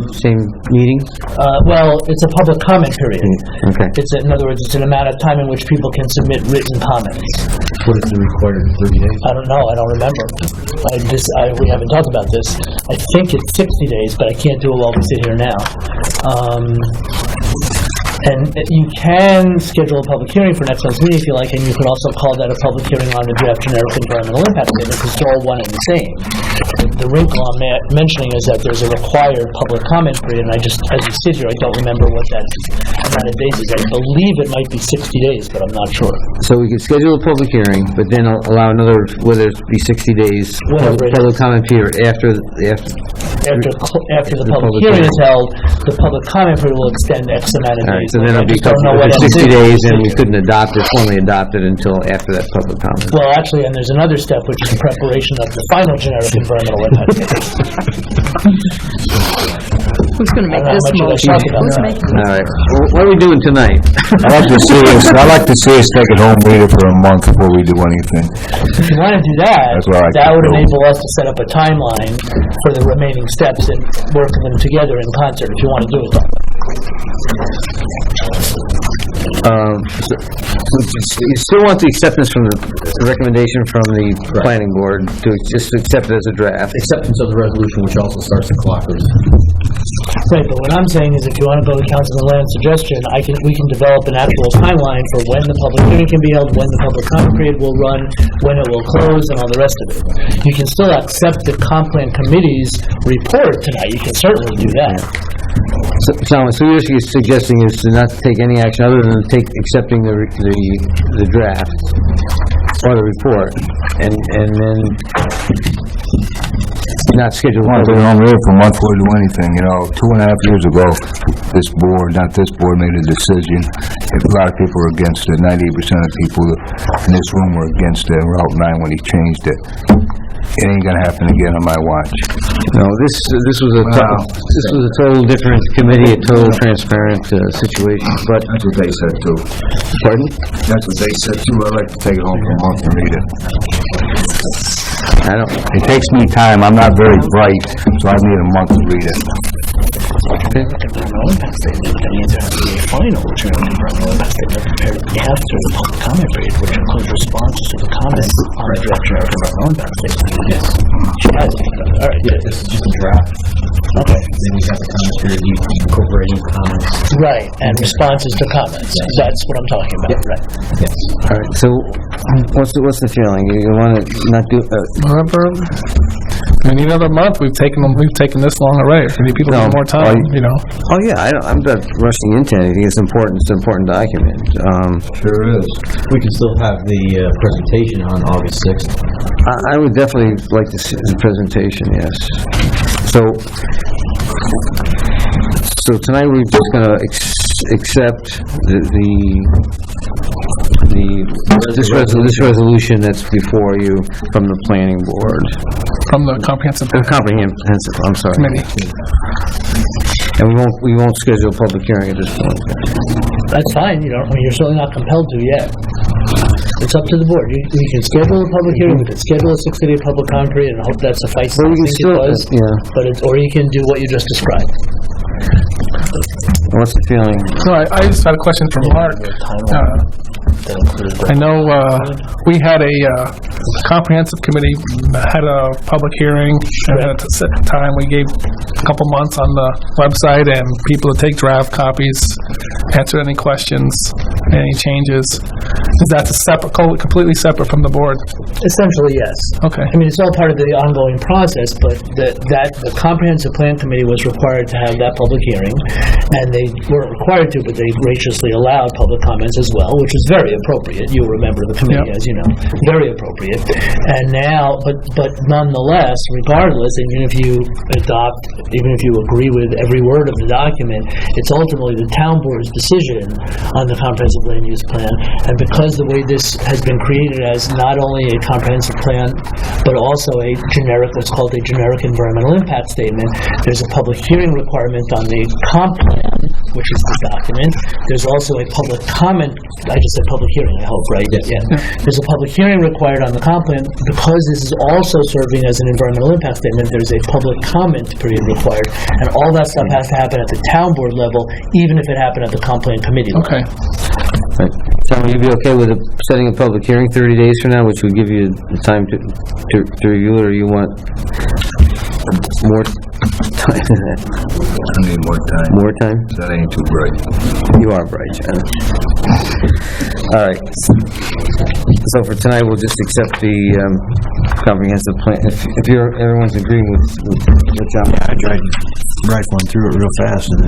meeting? Well, it's a public comment period. Okay. In other words, it's an amount of time in which people can submit written comments. What is the required 30 days? I don't know. I don't remember. We haven't talked about this. I think it's 60 days, but I can't do it while we sit here now. And you can schedule a public hearing for next month's meeting if you like, and you could also call that a public hearing on the draft generic environmental impact statement, because it's all one and the same. The wrinkle I'm mentioning is that there's a required public comment period, and I just, as you sit here, I don't remember what that amount of days is. I believe it might be 60 days, but I'm not sure. So we could schedule a public hearing, but then allow another, whether it be 60 days, public comment period after the public hearing is held. The public comment period will extend X amount of days. So then it'll be 60 days, and we couldn't formally adopt it until after that public comment. Well, actually, and there's another step, which is the preparation of the final generic environmental impact statement. Who's going to make this motion? Who's making this? All right. Well, what are we doing tonight? I'd like to see us take it home, read it for a month before we do anything. If you want to do that, That's what I that would could do. enable us to set up a timeline for the remaining steps and work them together in concert, if you want to do it that way. You still want the acceptance from the recommendation from the planning board to just accept it as a draft? Acceptance of the resolution, which also starts the clock. Right, but what I'm saying is if you want to go to Councilman Land's suggestion, we can develop an actual timeline for when the public hearing can be held, when the public comment period will run, when it will close, and all the rest of it. You can still accept the comp plan committee's report tonight. You can certainly do that. So what you're suggesting is to not take any action other than accepting the draft? or the report, and then not schedule a Well, public. they don't ready for a month before they do anything, 2.5 years ago, this board, not this board, made a decision. A lot of people were against it, 98% of people in this room were against it, Route 9 when he changed it. It ain't gonna happen again on my watch. No, this was a total different committee, a total transparent situation, but... That's what they said too. Pardon? That's what they said too. I like to take it home for a month and read it. I don't... It takes me time. I'm not very bright, so I need a month to read it. environmental impact statement, that means there has to be a final environmental impact statement prepared after the public comment period, which includes responses to the comments on the draft generic environmental impact statement. Yes. She has it. All right. Yeah, this is just a draft. Okay. Then we have the comment period, you incorporate any comments. Right, and responses to comments. That's what I'm talking about, right? Yes. All right, so what's the feeling? You want to not do... Remember, we need another month. We've taken this long already. We need people to have more time, Oh, yeah, I'm not rushing into anything. It's important. It's an important document. Sure is. We can still have the presentation on August 6th. I would definitely like to see the presentation, yes. So tonight we're just going to accept this resolution that's before you from the planning board. from the comprehensive Comprehensive, I'm sorry. committee. And we won't schedule a public hearing at this point. That's fine, you're certainly not compelled to yet. It's up to the board. You can schedule a public hearing, we can schedule a 60-day public comment period, and I hope that suffices. Well, we can I think it still, does, yeah. or you can do what you just described. What's the feeling? No, I just had a question for Mark. I know we had a comprehensive committee, had a public hearing, and at a set time, we gave a couple months on the website and people to take draft copies, answer any questions, any changes. Is that completely separate from the board? Essentially, yes. Okay. I mean, it's all part of the ongoing process, but the comprehensive plan committee was required to have that public hearing, and they weren't required to, but they graciously allowed public comments as well, which is very appropriate. You'll remember the committee, as you know, very appropriate. And now, but nonetheless, regardless, even if you agree with every word of the document, it's ultimately the town board's decision on the comprehensive land use plan. And because the way this has been created as not only a comprehensive plan, but also a generic, what's called a generic environmental impact statement, there's a public hearing requirement on the comp plan, which is this document. There's also a public comment, I just said public hearing, I hope, right? Yeah. There's a public hearing required on the comp plan. Because this is also serving as an environmental impact statement, there's a public comment period required. And all that stuff has to happen at the town board level, even if it happened at the comp plan committee level. Okay. Right. Tom, will you be okay with setting a public hearing 30 days from now, which would give you the time to review it, or you want more time than that? I need more time. More time? That ain't too bright. You are bright, John. All right. So for tonight, we'll just accept the comprehensive plan. If everyone's agreeing with John. I tried rifling through it real fast, and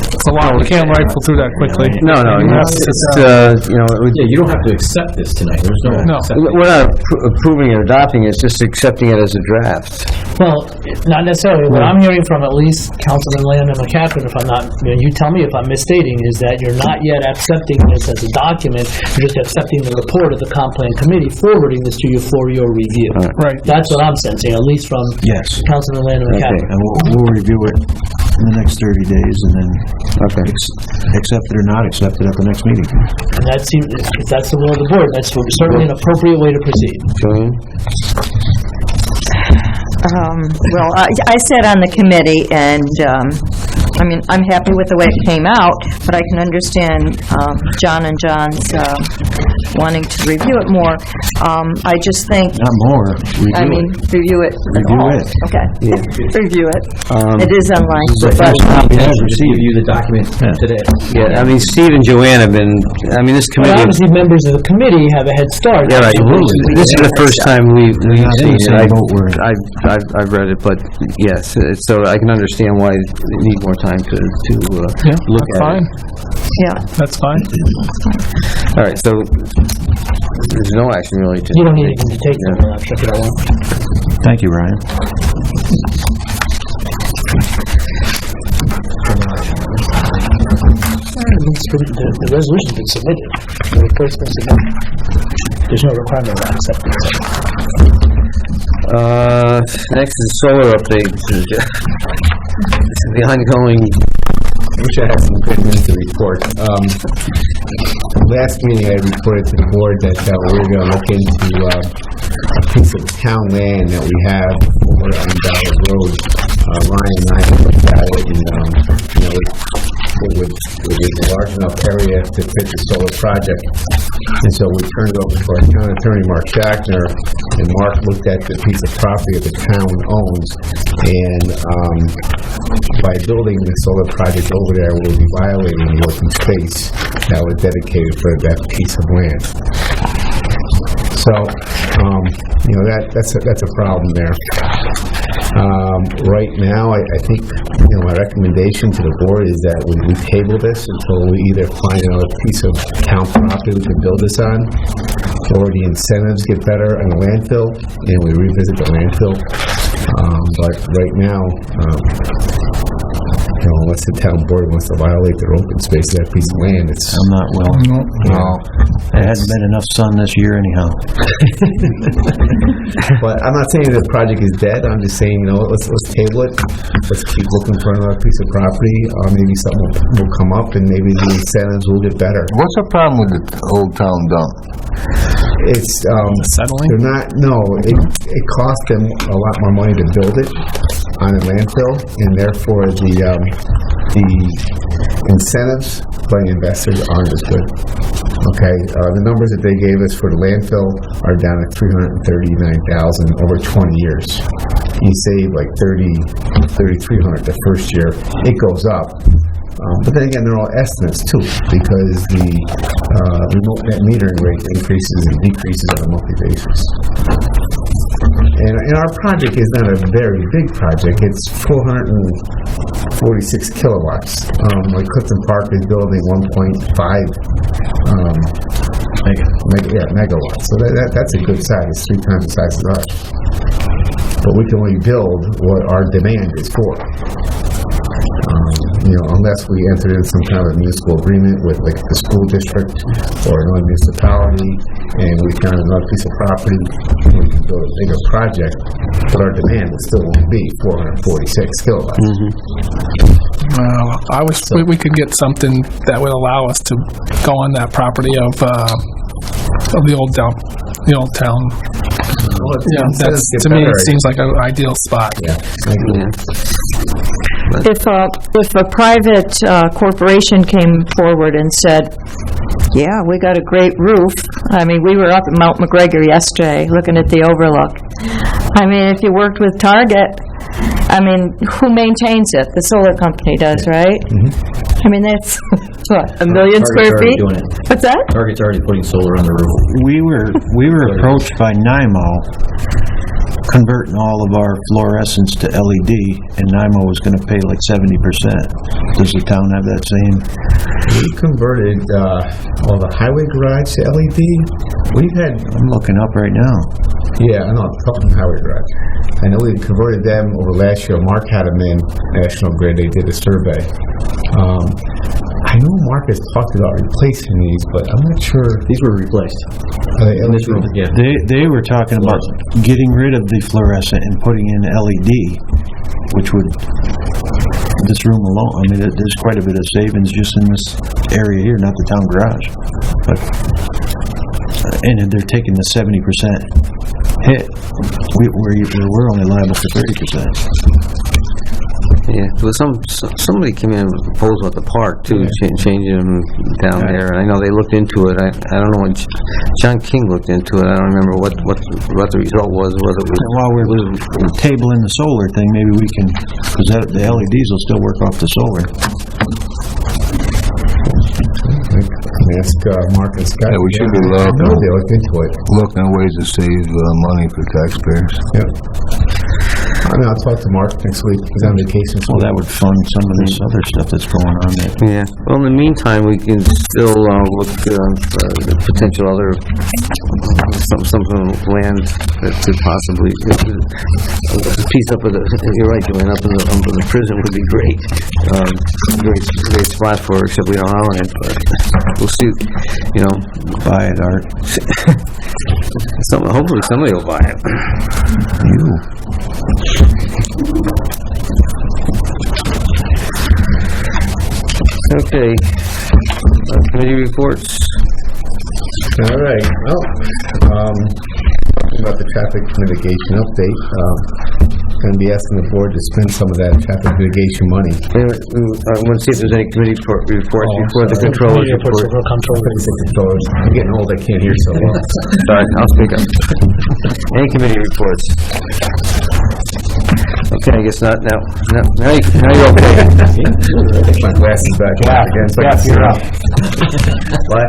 It's a lot. We can't rifle through that quickly. No, it's just, Yeah, you don't have to accept this tonight. There's no accepting. we're not approving or adopting it, it's just accepting it as a draft. Well, not necessarily. What I'm hearing from at least Councilman Land and McCaffrey, if I'm not, you tell me if I'm misstating, is that you're not yet accepting this as a document, you're just accepting the report of the comp plan committee, forwarding this to you for your review. Right. That's what I'm sensing, at least from yes. Councilman Land and Okay. McCaffrey. And we'll review it in the next 30 days, and then accept it or not accept it at the next meeting. And that seems, if that's the will of the board, that's certainly an appropriate way to proceed. Joanne? Well, I sat on the committee, and, I'm happy with the way it came out, but I can understand John and John's wanting to review it more. I just think... Not more. Review it. Review it. Okay. Yeah. Review it. It is online, The but... first copy has Just received. review the document today. Yeah, Steve and Joanne have been, this But committee... obviously, members of the committee have a head start. Yeah, right. Absolutely. This is the first time we've seen it. I've I've read it, but yes, so I can understand why they need more time to look Yeah, at that's fine. it. Yeah. That's fine. All right, so there's no action really to... You don't need anything to take from the action if you don't want. Thank you, Ryan. The resolution's been submitted. The report's been submitted. There's no requirement of acceptance. Next is solar update. This is the ongoing... I wish I had some good news to report. Last meeting, I reported to the board that we were going to look into a piece of town land that we have over on Ballard Road. Ryan and I looked at it, and it was a large enough area to fit the solar project. And so we turned it over to our town attorney, Mark Shackner, and Mark looked at the piece of property that the town owns, and by building the solar project over there, we'll be violating the open space that was dedicated for that piece of land. So, that's a problem there. Right now, I think, my recommendation to the board is that we table this until we either find another piece of town property we can build this on, or the incentives get better on the landfill, and we revisit the landfill. But right now, unless the town board wants to violate their open space of that piece of land, it's... I'm not willing. No. It hasn't been enough sun this year anyhow. But I'm not saying the project is dead. I'm just saying, let's table it. Let's keep looking for another piece of property. Maybe something will come up, and maybe the incentives will get better. What's the problem with the old town dump? It's Settling? they're not. No, it cost them a lot more money to build it on a landfill, and therefore the incentives by the investors aren't as good. Okay, the numbers that they gave us for the landfill are down at $339,000 over 20 years. You save like $3,300 the first year. It goes up. But then again, they're all estimates too, because the remote net metering rate increases and decreases on a monthly basis. And our project is not a very big project. It's 446 kilowatts. Like Clifton Park is building 1.5 megawatts. So that's a good size, 3 times the size of ours. But we can only build what our demand is for. Unless we enter into some kind of municipal agreement with like the school district or another municipality, and we found another piece of property, we can build a bigger project, but our demand will still only be 446 kilowatts. I wish we could get something that would allow us to go on that property of the old dump, the old town. That's, to me, it seems like an ideal spot. Yeah, I agree. If a private corporation came forward and said, yeah, we got a great roof. I mean, we were up at Mount McGregor yesterday looking at the overlook. I mean, if you worked with Target, I mean, who maintains it? The solar company does, right? Mm-hmm. I mean, that's, what, 1 million square feet? Doing it. What's that? Target's already putting solar on the roof. We were approached by NIMO converting all of our fluorescents to LED, and NIMO was going to pay like 70%. Does the town have that same? We converted the highway garage to LED. I'm looking up right now. Yeah, I know, Clifton Highway Garage. I know we converted them over last year. Mark had them in National Grid. They did a survey. I know Mark has talked about replacing these, but I'm not sure. These were replaced. In this room, yeah. They were talking about getting rid of the fluorescent and putting in LED, which would, this room alone, I mean, there's quite a bit of savings just in this area here, not the town garage. But, and they're taking the 70% hit, we're only liable for 30%. Yeah, well, somebody came in with a proposal at the park too, changing them down there. And I know they looked into it. I don't know what John King looked into it. I don't remember what the result was. Whether it was, while we're tabling the solar thing, maybe we can, because the LEDs will still work off the solar. Ask Mark and Scott. Yeah, we should be looking. No, they looked into it. Looking at ways to save money for taxpayers. Yeah. I mean, I'll talk to Mark next week. He's on vacation. Well, that would fund some of this other stuff that's going on there. Yeah, well, in the meantime, we can still look at potential other, some land that could possibly, a piece up of the, you're right, Joanne, up in the prison would be great. Great spot for it, except we don't own it, but we'll see, you know. Buy it, Art. Hopefully somebody will buy it. You. Okay, committee reports. All right, well, talking about the traffic mitigation update, going to be asking the board to spend some of that traffic mitigation money. I want to see if there's any committee reports before the controllers report. I'm getting old, I can't hear so well. Sorry, I'll speak up. Any committee reports? Okay, I guess not now. Now you're okay. Take my glasses back again. So you're up. What?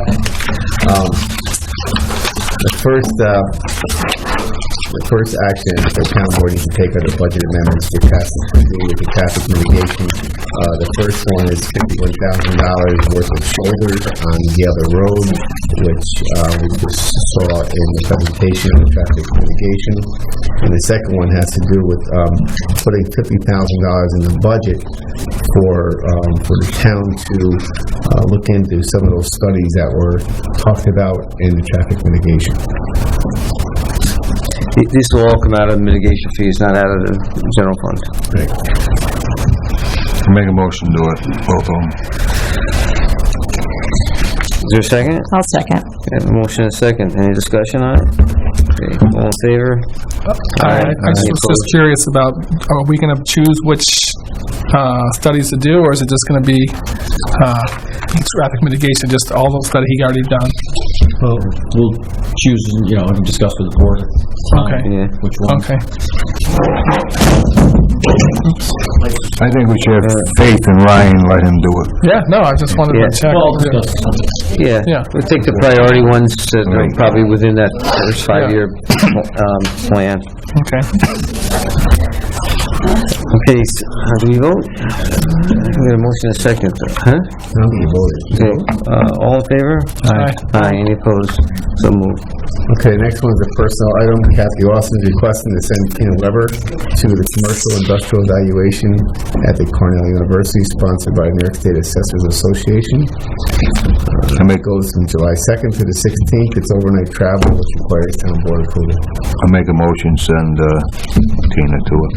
The first action the town board needs to take are the budget amendments to pass with the traffic mitigation. The first one is $51,000 worth of shoulders on the other road, which we just saw in the presentation of traffic mitigation. And the second one has to do with putting $50,000 in the budget for the town to look into some of those studies that were talked about in the traffic mitigation. These will all come out of mitigation fees, not out of the general fund. Right. Make a motion to it, both of them. Is there a second? I'll second. We have a motion and a second. Any discussion on it? Okay, all in favor? I was just curious about, are we going to choose which studies to do, or is it just going to be traffic mitigation, just all those that he already done? Well, we'll choose, and discuss with the board. Okay. Yeah. Which one? Okay. I think we should have faith in Ryan, let him do it. Yeah, no, I just wanted to check. Well, I'll discuss. Yeah, Yeah. we'll take the priority ones that are probably within that first 5-year plan. Okay. Okay, do we vote? We got a motion and a second, huh? No, you voted. Okay, all in favor? Aye. Aye, any opposed? So moved. Okay, next one is a personnel item. Kathy Austin is requesting to send Tina Weber to the commercial industrial evaluation at the Cornell University, sponsored by New York State Assessors Association. It goes from July 2nd to the 16th. It's overnight travel, which requires town board approval. I make a motion, send Tina to it.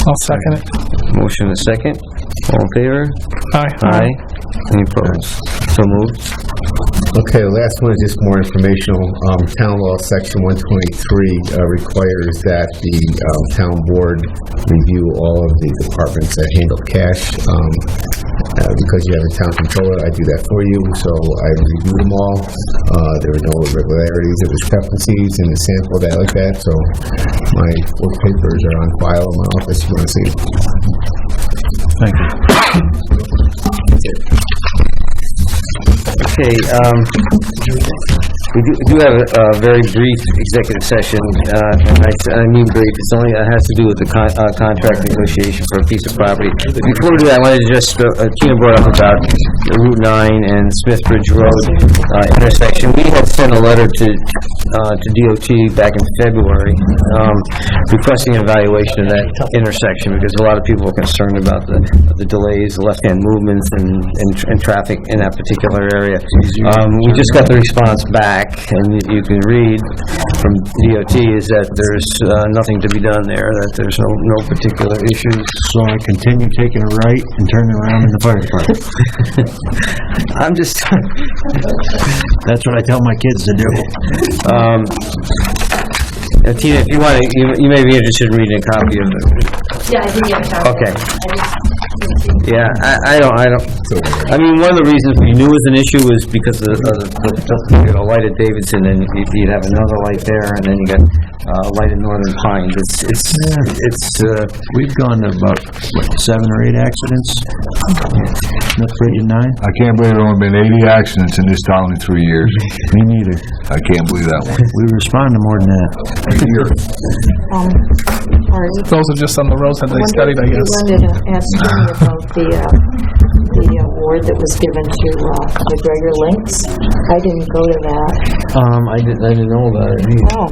I'll second it. Motion and a second. All in favor? Aye. Aye. Any opposed? So moved. Okay, the last one is just more informational. Town law section 123 requires that the town board review all of the departments that handle cash. Because you have a town controller, I do that for you, so I reviewed them all. There were no irregularities or discrepancies in the sample that I looked at, so my work papers are on file in my office if you want to see it. Thank you. Okay, we do have a very brief executive session, and I mean brief, it has to do with the contract negotiation for a piece of property. Before we do that, I wanted to just, Tina brought up about the Route 9 and Smithbridge Road intersection. We had sent a letter to DOT back in February, requesting an evaluation of that intersection, because a lot of people are concerned about the delays, the left-hand movements, and traffic in that particular area. We just got the response back, and you can read from DOT is that there's nothing to be done there, that there's no particular issues. So I continue taking a right and turning around in the fire department. I'm just... That's what I tell my kids to do. Tina, if you want to, you may be interested in reading a copy of it. Yeah, I did get a copy. Okay. Yeah, I don't, I mean, one of the reasons we knew it was an issue was because of the light at Davidson, and you'd have another light there, and then you got light at Northern Pines. We've gone to about, 7 or 8 accidents. Smith Bridge at 9? I can't believe there only been 80 accidents in this town in 3 years. Me neither. I can't believe that one. We respond to more than that. Pardon? Those are just some of the roads that they studied, I guess. You wanted to ask Jimmy about the award that was given to McGregor Links. I didn't go to that. I didn't know about it. Oh.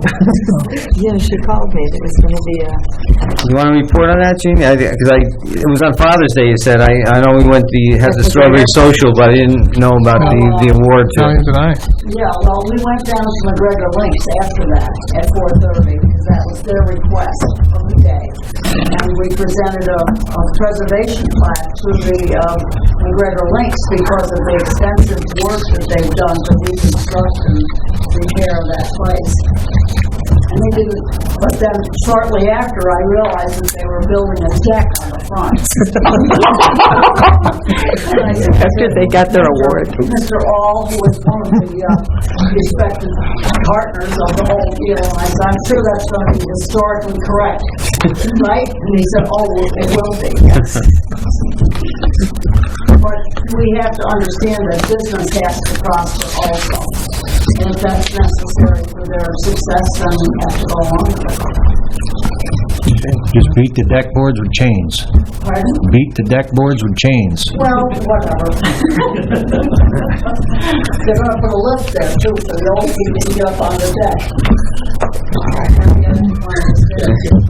Yeah, she called me. There was going to be a... You want to report on that, Jeannie? Because it was on Father's Day, you said. I know we had the Strawberry Social, but I didn't know about the award to... Neither did I. Yeah, well, we went down to McGregor Links after that at 4:30, because that was their request of the day. And we presented a preservation plaque to the McGregor Links because of the extensive work that they've done to reconstruct and repair that place. And they didn't, but then shortly after, I realized that they were building a deck on the front. After they got their award. Mr. All, who was one of the respected partners of the whole deal, and I said, I'm sure that's going to be historically correct, right? And he said, oh, well, it will be, yes. But we have to understand that business has to prosper also. And if that's necessary for their success, then we have to go on with it. Just beat the deck boards with chains. Pardon? Beat the deck boards with chains. Well, whatever. They're gonna put a lift there too, so the old people can get up on the deck.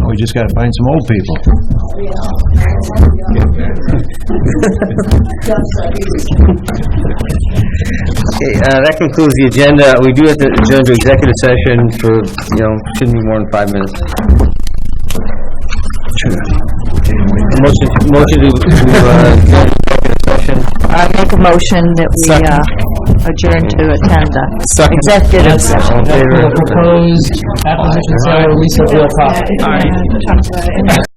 We just gotta find some old people. Okay, that concludes the agenda. We do have to adjourn to executive session for, shouldn't be more than 5 minutes. Motion to adjourn to executive session. I make a motion that we adjourn to attend the executive session. Proposed acquisition sale or lease of real property.